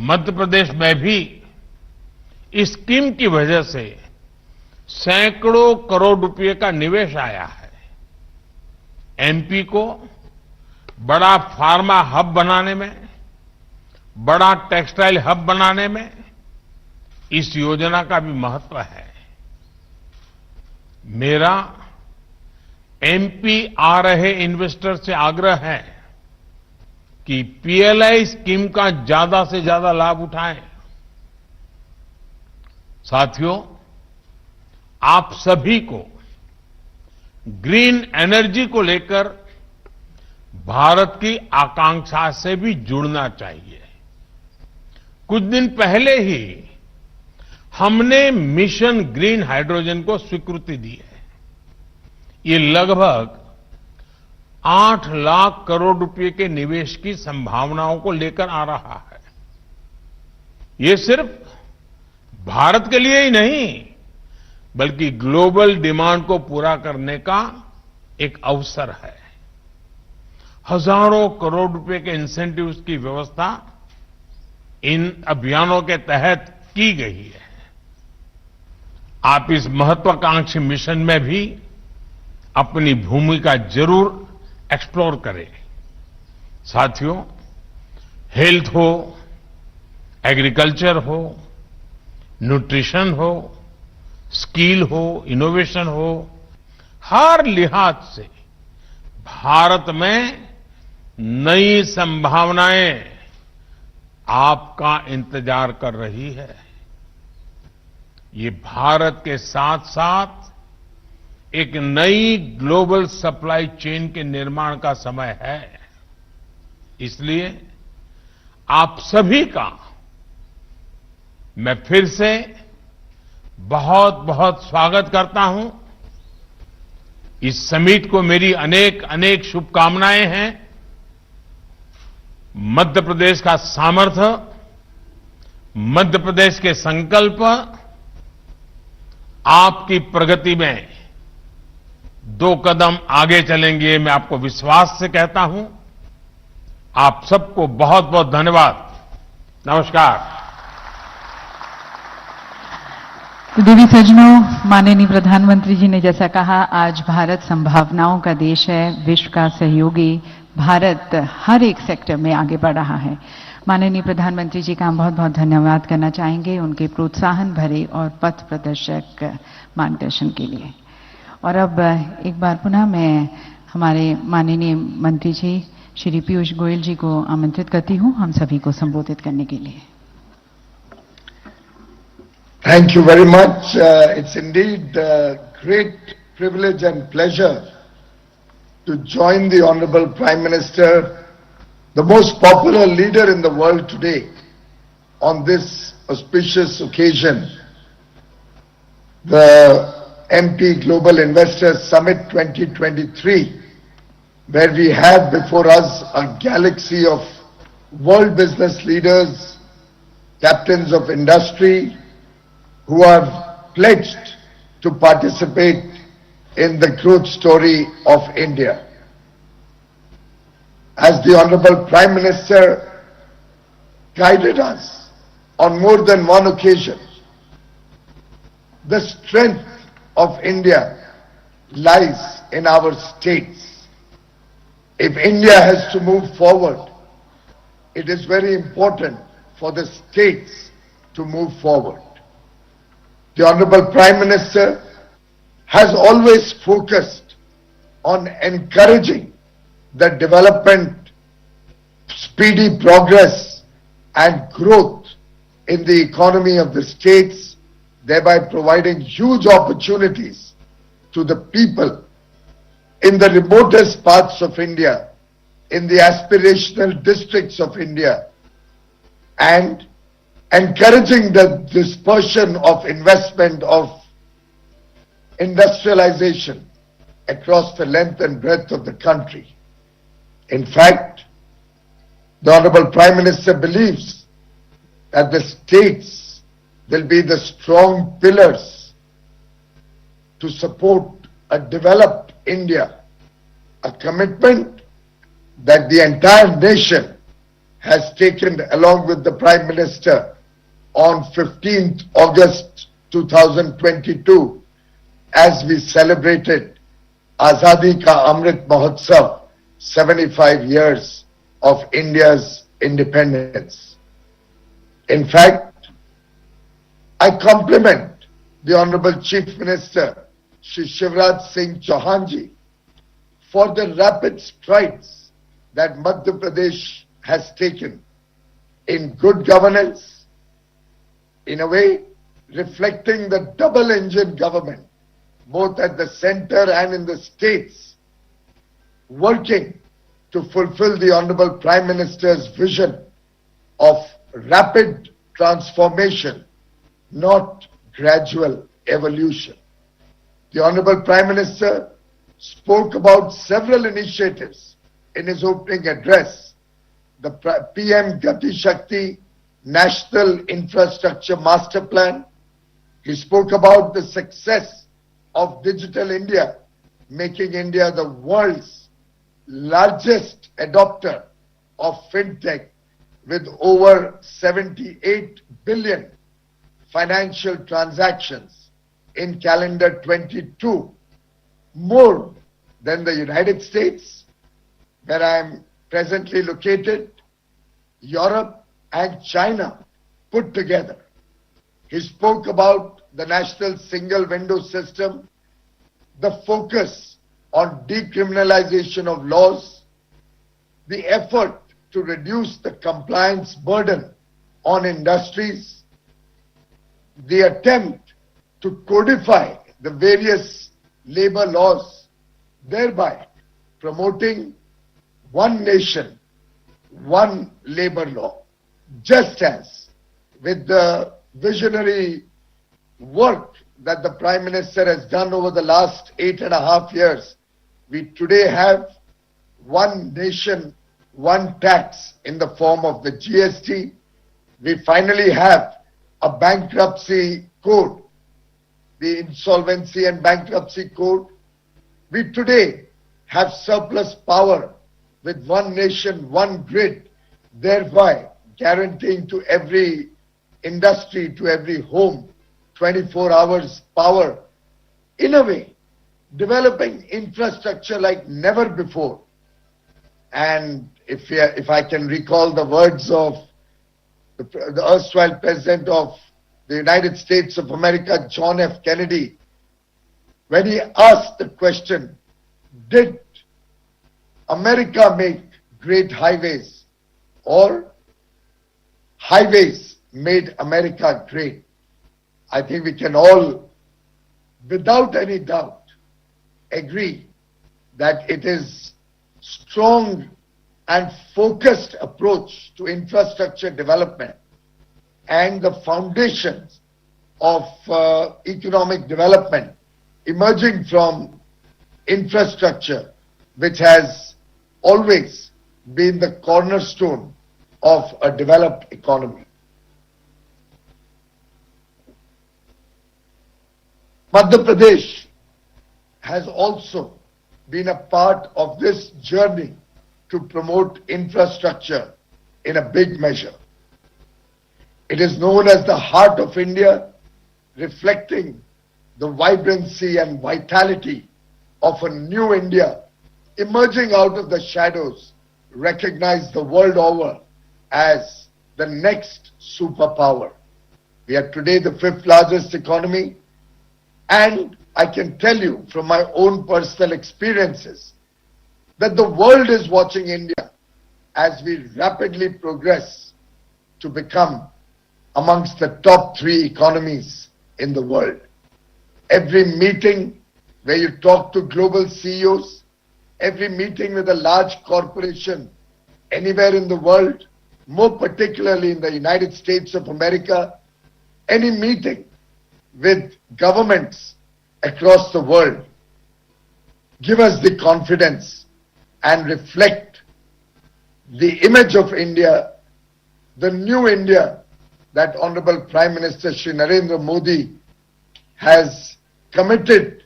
मध्य प्रदेश में भी इस स्कीम की वजह से सैकड़ों करोड़ रुपए का निवेश आया है। एमपी को बड़ा फार्मा हब बनाने में, बड़ा टेक्सटाइल हब बनाने में इस योजना का भी महत्व है। मेरा एमपी आ रहे इन्वेस्टर से आग्रह है कि पीएलआई स्कीम का ज्यादा से ज्यादा लाभ उठाएं। साथियों, आप सभी को ग्रीन एनर्जी को लेकर भारत की आकांक्षा से भी जुड़ना चाहिए। कुछ दिन पहले ही हमने मिशन ग्रीन हाइड्रोजन को स्वीकृति दी है। ये लगभग 8 लाख करोड़ रुपए के निवेश की संभावनाओं को लेकर आ रहा है। ये सिर्फ भारत के लिए ही नहीं, बल्कि ग्लोबल डिमांड को पूरा करने का एक अवसर है। हजारों करोड़ रुपए के इंसेंटिव्स की व्यवस्था इन अभियानों के तहत की गई है। आप इस महत्वाकांक्षी मिशन में भी अपनी भूमिका जरूर एक्सप्लोर करें। साथियों, हेल्थ हो, एग्रीकल्चर हो, न्यूट्रिशन हो, स्किल हो, इनोवेशन हो, हर लिहाज से भारत में नई संभावनाएं आपका इंतजार कर रही है। ये भारत के साथ साथ एक नई ग्लोबल सप्लाई चेन के निर्माण का समय है। इसलिए आप सभी का मैं फिर से बहुत बहुत स्वागत करता हूं। इस समिट को मेरी अनेक अनेक शुभकामनाएं हैं। मध्य प्रदेश का सामर्थ्य, मध्य प्रदेश के संकल्प आपकी प्रगति में 2 कदम आगे चलेंगे, मैं आपको विश्वास से कहता हूं। आप सबको बहुत बहुत धन्यवाद। नमस्कार। तो देवी सज्जनों, माननीय प्रधानमंत्री जी ने जैसा कहा, आज भारत संभावनाओं का देश है, विश्व का सहयोगी। भारत हर एक सेक्टर में आगे बढ़ रहा है। माननीय प्रधानमंत्री जी का हम बहुत बहुत धन्यवाद करना चाहेंगे उनके प्रोत्साहन भरे और पथ प्रदर्शक मार्गदर्शन के लिए। और अब एक बार पुनः मैं हमारे माननीय मंत्री जी श्री पीयूष गोयल जी को आमंत्रित करती हूं हम सभी को संबोधित करने के लिए। Thank you very much. It's indeed a great privilege and pleasure to join the Honorable Prime Minister, the most popular leader in the world today, on this auspicious occasion, the MP Global Investors Summit 2023, where we have before us a galaxy of world business leaders, captains of industry, who have pledged to participate in the growth story of India. As the Honorable Prime Minister guided us on more than one occasion, the strength of India lies in our states. If India has to move forward, it is very important for the states to move forward. The Honorable Prime Minister has always focused on encouraging the development speedy progress and growth in the economy of the states, thereby providing huge opportunities to the people in the remotest parts of India, in the aspirational districts of India, and encouraging the dispersion of investment, of industrialization across the length and breadth of the country. In fact, the Honorable Prime Minister believes that the states will be the strong pillars to support a developed India, a commitment that the entire nation has taken along with the Prime Minister on 15th August 2022 as we celebrated Azadi Ka Amrit Mahotsav, 75 years of India's independence. In fact, I compliment the Honorable Chief Minister, Shri Shivraj Singh Chauhan ji, for the rapid strides that Madhya Pradesh has taken in good governance, in a way reflecting the double-engine government, both at the center and in the states, working to fulfill the Honorable Prime Minister's vision of rapid transformation, not gradual evolution. The Honorable Prime Minister spoke about several initiatives in his opening address. The PM Gati Shakti National Infrastructure Master Plan. He spoke about the success of Digital India, making India the world's largest adopter of fintech with over 78 billion financial transactions in calendar 22, more than the United States, where I am presently located, Europe and China put together. He spoke about the National Single Window System, the focus on decriminalization of laws, the effort to reduce the compliance burden on industries, the attempt to codify the various labor laws, thereby promoting one nation, one labor law. Just as with the visionary work that the Prime Minister has done over the last 8.5 years, we today have one nation, one tax in the form of the GST. We finally have a bankruptcy code, the Insolvency and Bankruptcy Code. We today have surplus power with one nation, one grid, thereby guaranteeing to every industry, to every home, 24 hours power. In a way, developing infrastructure like never before. And if I can recall the words of the erstwhile President of the United States of America, John F. Kennedy, when he asked the question, did America make great highways or highways made America great? I think we can all, without any doubt, agree that it is strong and focused approach to infrastructure development and the foundations of economic development emerging from infrastructure, which has always been the cornerstone of a developed economy. Madhya Pradesh has also been a part of this journey to promote infrastructure in a big measure. It is known as the heart of India, reflecting the vibrancy and vitality of a new India emerging out of the shadows, recognized the world over as the next superpower. We are today the 5th largest economy, and I can tell you from my own personal experiences that the world is watching India as we rapidly progress to become amongst the top 3 economies in the world. Every meeting where you talk to global CEOs, every meeting with a large corporation anywhere in the world, more particularly in the United States of America, any meeting with governments across the world, give us the confidence and reflect the image of India, the new India that Honorable Prime Minister Shri Narendra Modi has committed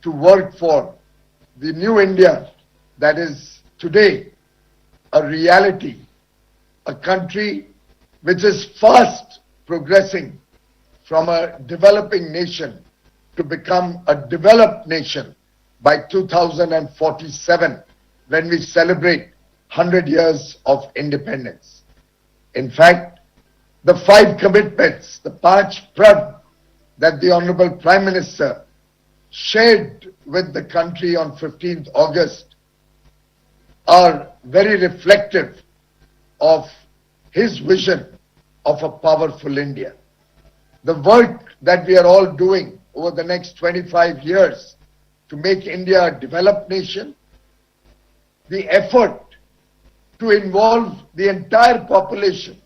to work for, the new India that is today a reality, a country which is fast progressing from a developing nation to become a developed nation by 2047 when we celebrate 100 years of independence. In fact, the 5 commitments, the 5 prad that the Honorable Prime Minister shared with the country on 15th August are very reflective of his vision of a powerful India. The work that we are all doing over the next 25 years to make India a developed nation, the effort to involve the entire population,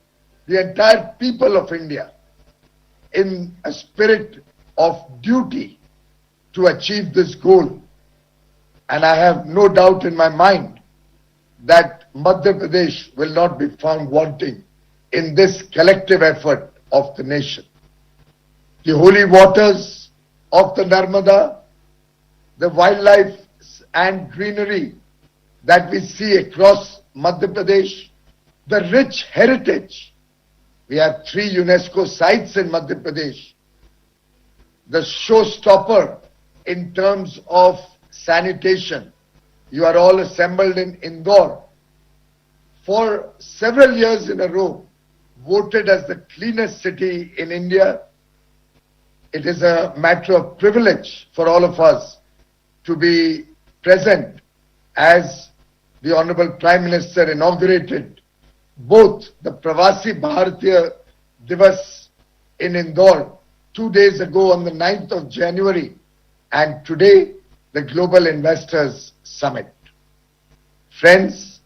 the entire people of India in a spirit of duty to achieve this goal. And I have no doubt in my mind that Madhya Pradesh will not be found wanting in this collective effort of the nation. The holy waters of the Narmada, the wildlife and greenery that we see across Madhya Pradesh, the rich heritage. We have 3 UNESCO sites in Madhya Pradesh. The showstopper in terms of sanitation. You are all assembled in Indore. For several years in a row, voted as the cleanest city in India. It is a matter of privilege for all of us to be present as the Honorable Prime Minister inaugurated both the Pravasi Bharatiya Divas in Indore 2 days ago on the 9th of January and today the Global Investors Summit. Friends,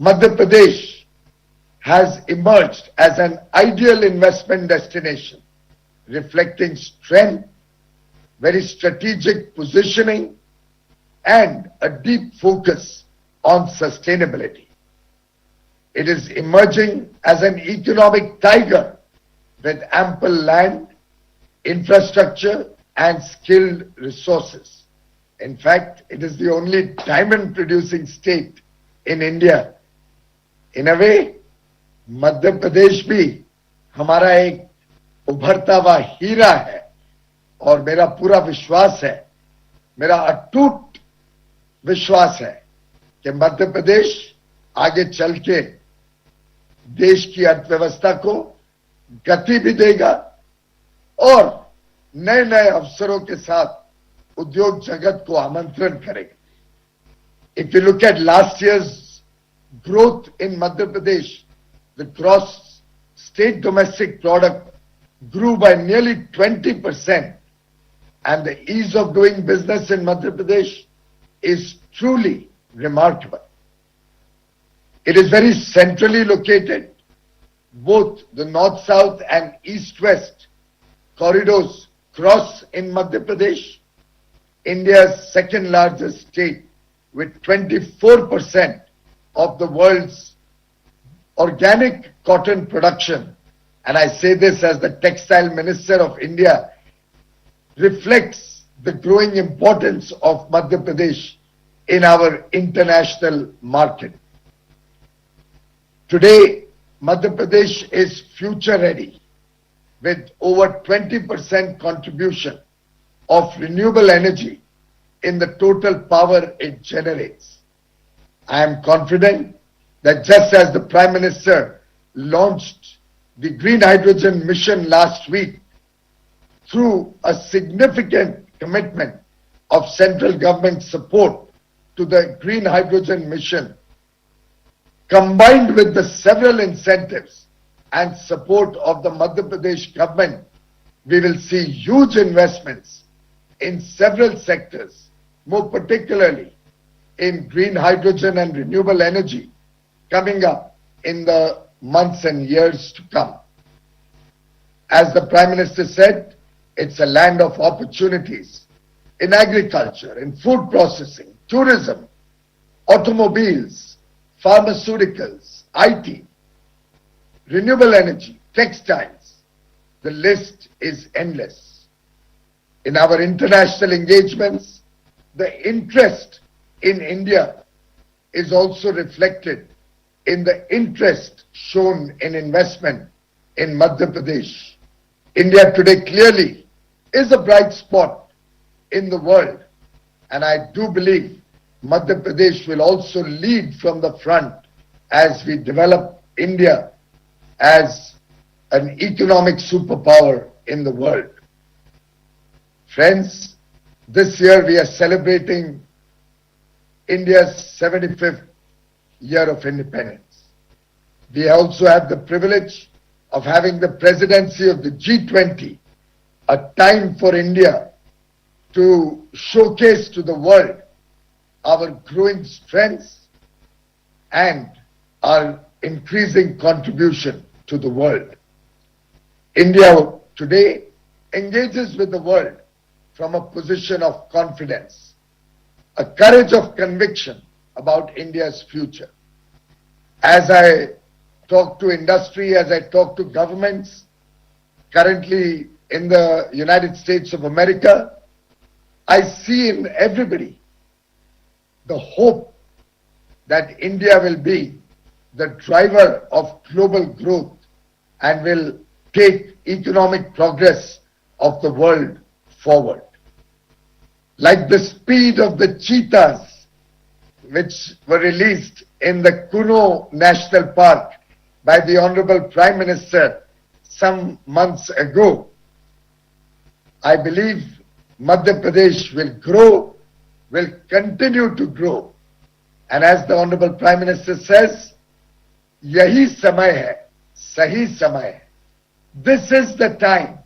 Madhya Pradesh has emerged as an ideal investment destination, reflecting strength, very strategic positioning, and a deep focus on sustainability. It is emerging as an economic tiger with ample land, infrastructure, and skilled resources. In fact, it is the only diamond-producing state in India. In a way, Madhya Pradesh भी हमारा एक उभरता हुआ हीरा है और मेरा पूरा विश्वास है, मेरा अटूट विश्वास है कि मध्य प्रदेश आगे चल के देश की अर्थव्यवस्था को गति भी देगा और नए नए अवसरों के साथ उद्योग जगत को आमंत्रण करेगा. If you look at last year's growth in Madhya Pradesh, the gross state domestic product grew by nearly 20%, and the ease of doing business in Madhya Pradesh is truly remarkable. It is very centrally located. Both the north-south and east-west corridors cross in Madhya Pradesh, India's second largest state with 24% of the world's organic cotton production. And I say this as the Textile Minister of India, reflects the growing importance of Madhya Pradesh in our international market. Today, Madhya Pradesh is future ready with over 20% contribution of renewable energy in the total power it generates. I am confident that just as the Prime Minister launched the Green Hydrogen Mission last week through a significant commitment of central government support to the Green Hydrogen Mission, combined with the several incentives and support of the Madhya Pradesh government, we will see huge investments in several sectors, more particularly in green hydrogen and renewable energy coming up in the months and years to come. As the Prime Minister said, it's a land of opportunities in agriculture, in food processing, tourism, automobiles, pharmaceuticals, IT, renewable energy, textiles. The list is endless. In our international engagements, the interest in India is also reflected in the interest shown in investment in Madhya Pradesh. India today clearly is a bright spot in the world, and I do believe Madhya Pradesh will also lead from the front as we develop India as an economic superpower in the world. Friends, this year we are celebrating India's 75th year of independence. We also have the privilege of having the presidency of the G20, a time for India to showcase to the world our growing strengths and our increasing contribution to the world. India today engages with the world from a position of confidence, a courage of conviction about India's future. As I talk to industry, as I talk to governments, currently in the United States of America, I see in everybody the hope that India will be the driver of global growth and will take economic progress of the world forward. Like the speed of the cheetahs which were released in the Kuno National Park by the Honorable Prime Minister some months ago, I believe Madhya Pradesh will grow, will continue to grow. And as the Honorable Prime Minister says, yahi samay hai, sahi samay hai. This is the time.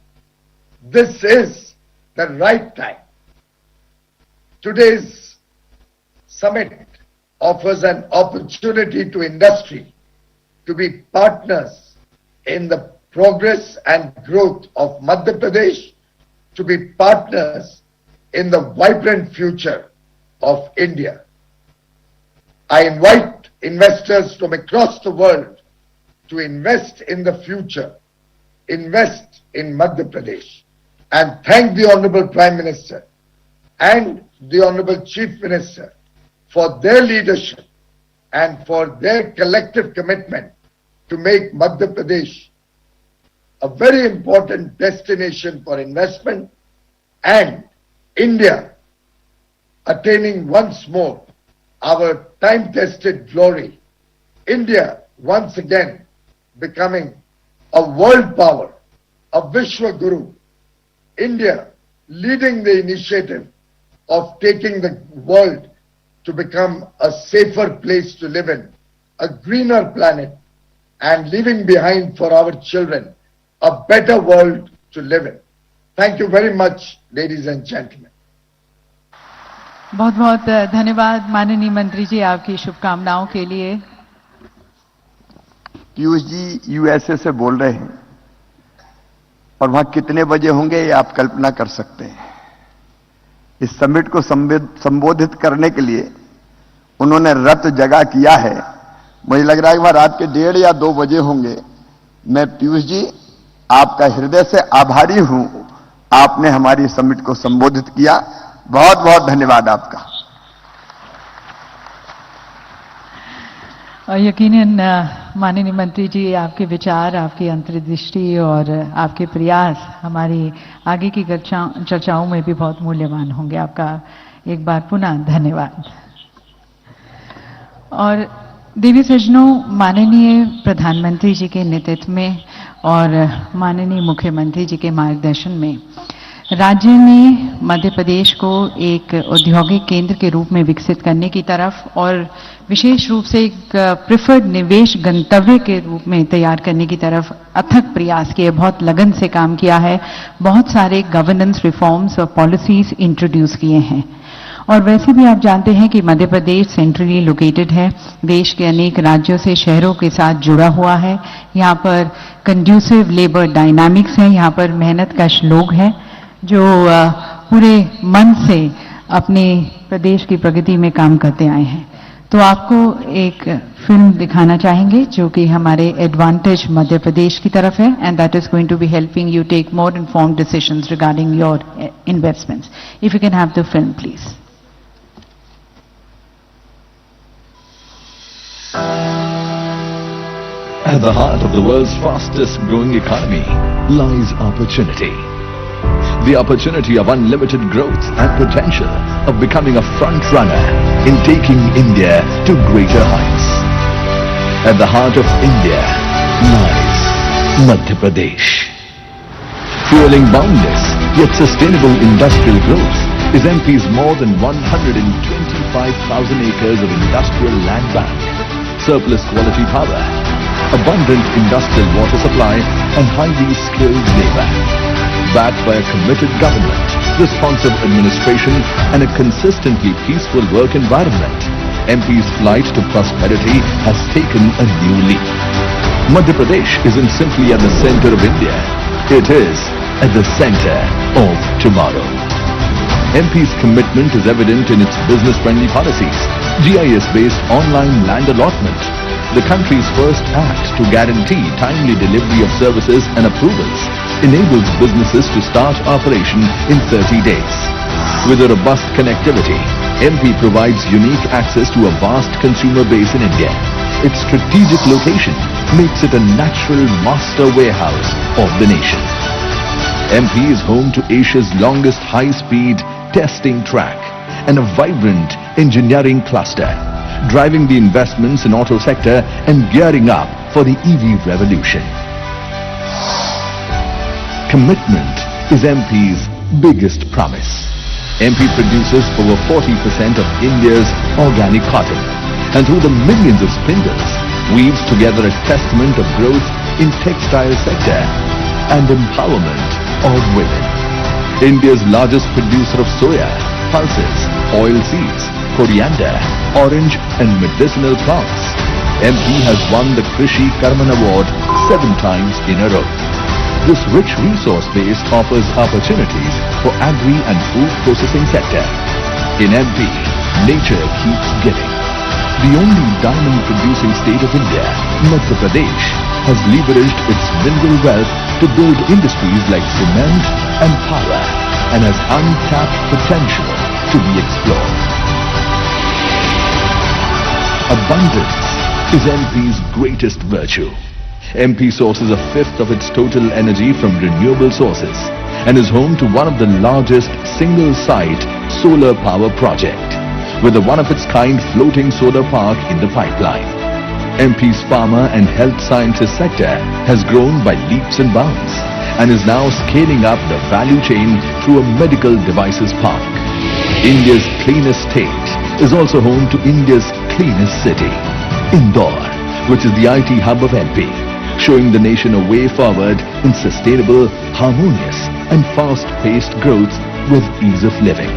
This is the right time. Today's summit offers an opportunity to industry to be partners in the progress and growth of Madhya Pradesh, to be partners in the vibrant future of India. I invite investors from across the world to invest in the future, invest in Madhya Pradesh, and thank the Honorable Prime Minister and the Honorable Chief Minister for their leadership and for their collective commitment to make Madhya Pradesh a very important destination for investment and India attaining once more our time-tested glory. India once again becoming a world power, a Vishwa Guru. India leading the initiative of taking the world to become a safer place to live in, a greener planet, and leaving behind for our children a better world to live in. Thank you very much, ladies and gentlemen. बहुत बहुत धन्यवाद माननीय मंत्री जी आपकी शुभकामनाओं के लिए। Piyush ji USA से बोल रहे हैं और वहां कितने बजे होंगे ये आप कल्पना कर सकते हैं। इस समिट को संबोधित करने के लिए उन्होंने रत जगह किया है। मुझे लग रहा है कि वहां रात के 1:30 या 2 बजे होंगे। मैं पीयूष जी आपका हृदय से आभारी हूं, आपने हमारी समिट को संबोधित किया। बहुत बहुत धन्यवाद आपका। और यकीनन माननीय मंत्री जी आपके विचार, आपकी अंतर्दृष्टि और आपके प्रयास हमारी आगे की चर्चाओं में भी बहुत मूल्यवान होंगे। आपका एक बार पुनः धन्यवाद। और देवी सज्जनों, माननीय प्रधानमंत्री जी के नेतृत्व में और माननीय मुख्यमंत्री जी के मार्गदर्शन में राज्य ने मध्य प्रदेश को एक औद्योगिक केंद्र के रूप में विकसित करने की तरफ और विशेष रूप से एक प्रेफर्ड निवेश गंतव्य के रूप में तैयार करने की तरफ अथक प्रयास किए, बहुत लगन से काम किया है, बहुत सारे गवर्नेंस रिफॉर्म्स और पॉलिसीज इंट्रोड्यूस किए हैं। और वैसे भी आप जानते हैं कि मध्य प्रदेश सेंट्रली लोकेटेड है, देश के अनेक राज्यों से शहरों के साथ जुड़ा हुआ है। यहाँ पर कंड्यूसिव लेबर डायनामिक्स है, यहाँ पर मेहनतकश लोग हैं जो पूरे मन से अपने प्रदेश की प्रगति में काम करते आए हैं। तो आपको एक फिल्म दिखाना चाहेंगे जो कि हमारे एडवांटेज मध्य प्रदेश की तरफ है, and that is going to be helping you take more informed decisions regarding your investments. If you can have the film please. At the heart of the world's fastest growing economy lies opportunity. The opportunity of unlimited growth and potential of becoming a front runner in taking India to greater heights. At the heart of India lies Madhya Pradesh. Fueling boundless yet sustainable industrial growth is MP's more than 125,000 acres of industrial land bank, surplus quality power, abundant industrial water supply and highly skilled labor. Backed by a committed government, responsive administration and a consistently peaceful work environment, MP's flight to prosperity has taken a new leap. Madhya Pradesh isn't simply at the center of India, it is at the center of tomorrow. MP's commitment is evident in its business-friendly policies, GIS-based online land allotment, the country's first act to guarantee timely delivery of services and approvals, enables businesses to start operation in 30 days. With a robust connectivity, MP provides unique access to a vast consumer base in India. Its strategic location makes it a natural master warehouse of the nation. MP is home to Asia's longest high-speed testing track and a vibrant engineering cluster, driving the investments in auto sector and gearing up for the EV revolution. Commitment is MP's biggest promise. MP produces over 40% of India's organic cotton, and through the millions of spindles, weaves together a testament of growth in textile sector and empowerment of women. India's largest producer of soya, pulses, oil seeds, coriander, orange and medicinal plants, MP has won the Krishi Karman Award 7 times in a row. This rich resource base offers opportunities for agri and food processing sector. In MP, nature keeps giving. The only diamond producing state of India, Madhya Pradesh, has leveraged its mineral wealth to build industries like cement and power and has untapped potential to be explored. Abundance is MP's greatest virtue. MP sources a fifth of its total energy from renewable sources and is home to one of the largest single-site solar power project with a one-of-its-kind floating solar park in the pipeline. MP's pharma and health sciences sector has grown by leaps and bounds and is now scaling up the value chain through a medical devices park. India's cleanest state is also home to India's cleanest city, Indore, which is the IT hub of MP, showing the nation a way forward in sustainable, harmonious and fast-paced growth with ease of living.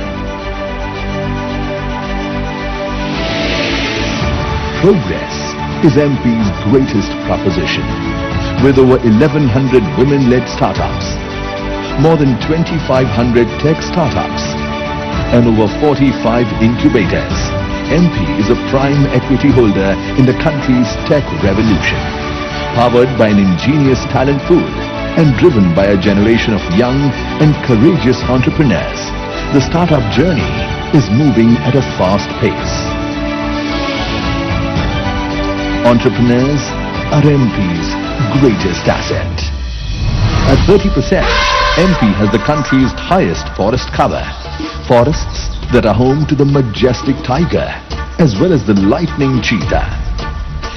Progress is MP's greatest proposition. With over 1,100 women-led startups, more than 2,500 tech startups, and over 45 incubators, MP is a prime equity holder in the country's tech revolution. Powered by an ingenious talent pool and driven by a generation of young and courageous entrepreneurs, the startup journey is moving at a fast pace. Entrepreneurs are MP's greatest asset. At 30%, MP has the country's highest forest cover. Forests that are home to the majestic tiger as well as the lightning cheetah.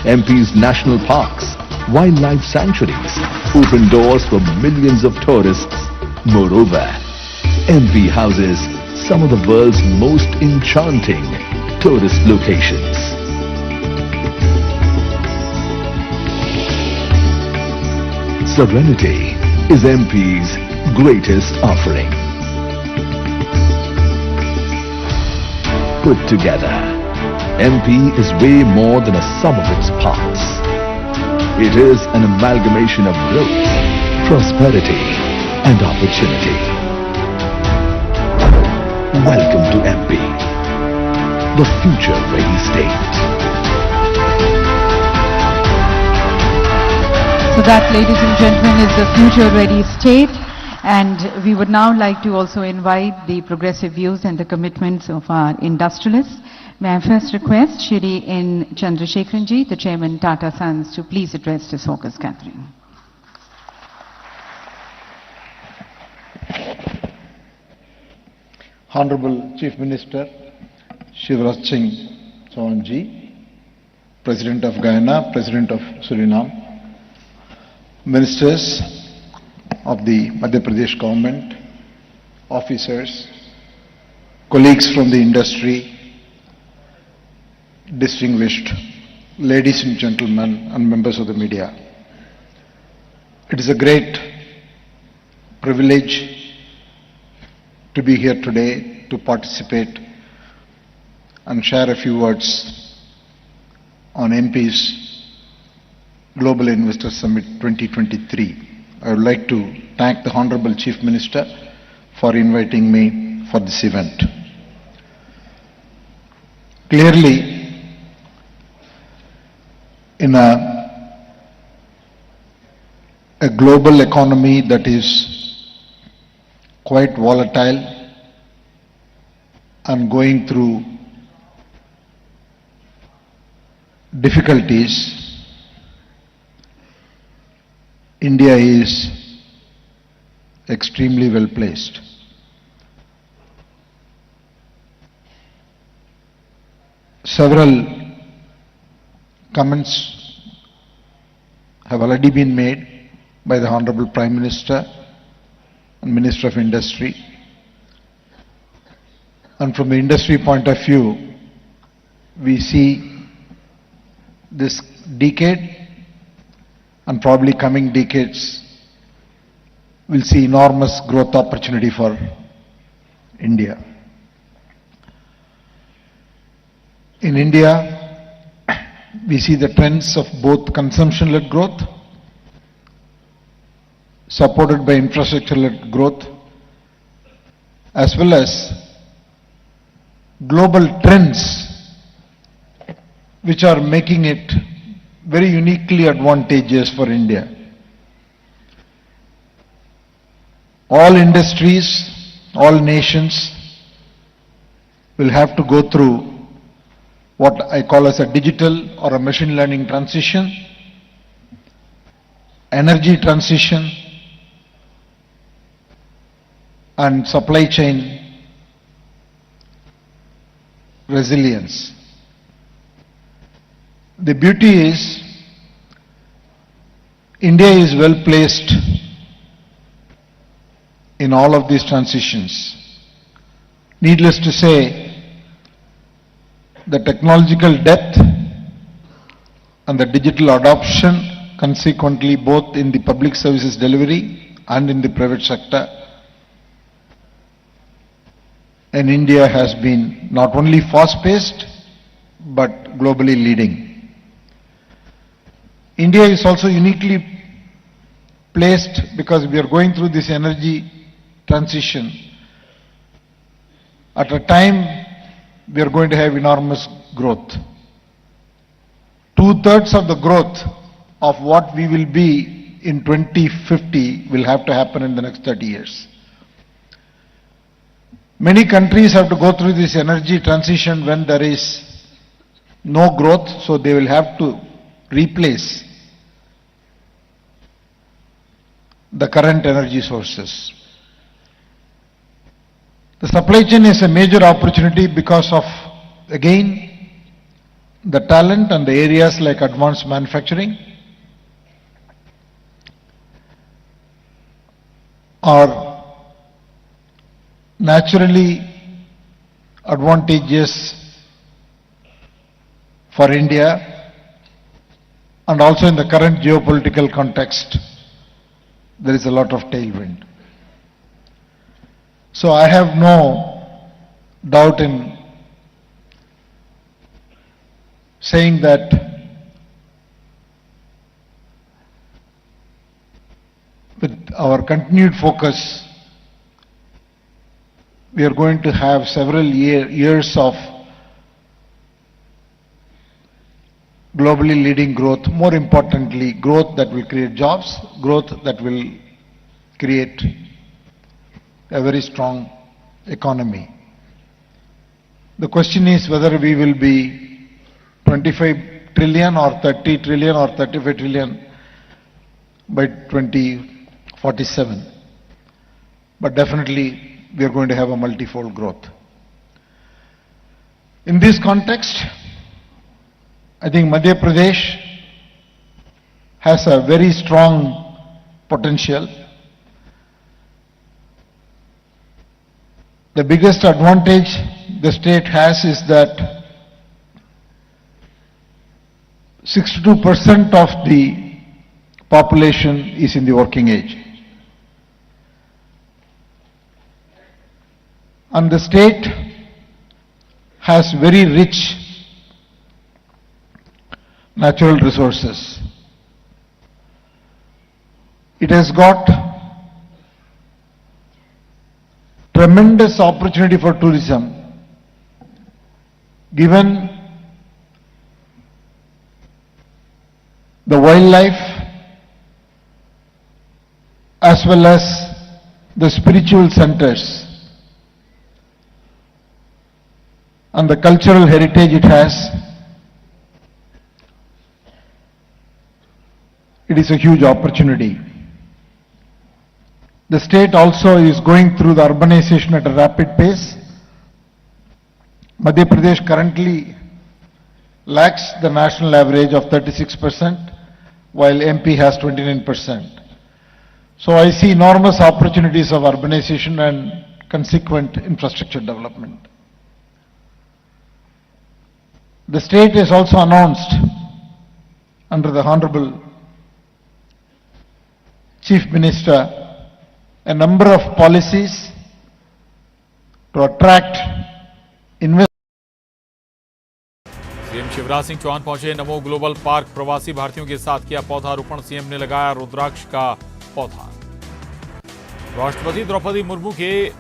MP's national parks, wildlife sanctuaries open doors for millions of tourists. Moreover, MP houses some of the world's most enchanting tourist locations. Serenity is MP's greatest offering. Put together, MP is way more than a sum of its parts. It is an amalgamation of growth, prosperity, and opportunity. Welcome to MP, the future-ready state. So that, ladies and gentlemen, is the future-ready state. And we would now like to also invite the progressive views and the commitments of our industrialists. May I first request Shri N. Chandrasekharan Ji, the Chairman Tata Sons, to please address this August gathering. Honorable Chief Minister Shivraj Singh Chauhan Ji, President of Guyana, President of Suriname, Ministers of the Madhya Pradesh government, officers, colleagues from the industry, distinguished ladies and gentlemen and members of the media. It is a great privilege to be here today to participate and share a few words on MP's Global Investor Summit 2023. I would like to thank the Honorable Chief Minister for inviting me for this event. Clearly, in a global economy that is quite volatile and going through difficulties, India is extremely well placed. Several comments have already been made by the Honorable Prime Minister and Minister of Industry. And from the industry point of view, we see this decade and probably coming decades will see enormous growth opportunity for India. In India, we see the trends of both consumption-led growth, supported by infrastructure-led growth, as well as global trends which are making it very uniquely advantageous for India. All industries, all nations will have to go through what I call as a digital or a machine learning transition, energy transition, and supply chain resilience. The beauty is, India is well placed in all of these transitions. Needless to say, the technological depth and the digital adoption, consequently both in the public services delivery and in the private sector, in India has been not only fast-paced but globally leading. India is also uniquely placed because we are going through this energy transition at a time we are going to have enormous growth. 2/3 of the growth of what we will be in 2050 will have to happen in the next 30 years. Many countries have to go through this energy transition when there is no growth, so they will have to replace the current energy sources. The supply chain is a major opportunity because of, again, the talent and the areas like advanced manufacturing are naturally advantageous for India, and also in the current geopolitical context, there is a lot of tailwind. So I have no doubt in saying that with our continued focus, we are going to have several years of globally leading growth, more importantly, growth that will create jobs, growth that will create a very strong economy. The question is whether we will be 25 trillion or 30 trillion or 35 trillion by 2047. But definitely we are going to have a multifold growth. In this context, I think Madhya Pradesh has a very strong potential. The biggest advantage the state has is that 62% of the population is in the working age. And the state has very rich natural resources. It has got tremendous opportunity for tourism, given the wildlife as well as the spiritual centers and the cultural heritage it has. It is a huge opportunity. The state also is going through the urbanization at a rapid pace. Madhya Pradesh currently lacks the national average of 36%, while MP has 29%. So I see enormous opportunities of urbanization and consequent infrastructure development. The state has also announced, under the Honorable Chief Minister, a number of policies to attract investment. CM Shivraj Singh Chouhan पहुंचे Namo global park, प्रवासी भारतीयों के साथ किया पौधारोपण। CM ने लगाया रुद्राक्ष का पौधा। राष्ट्रपति द्रौपदी मुर्मू के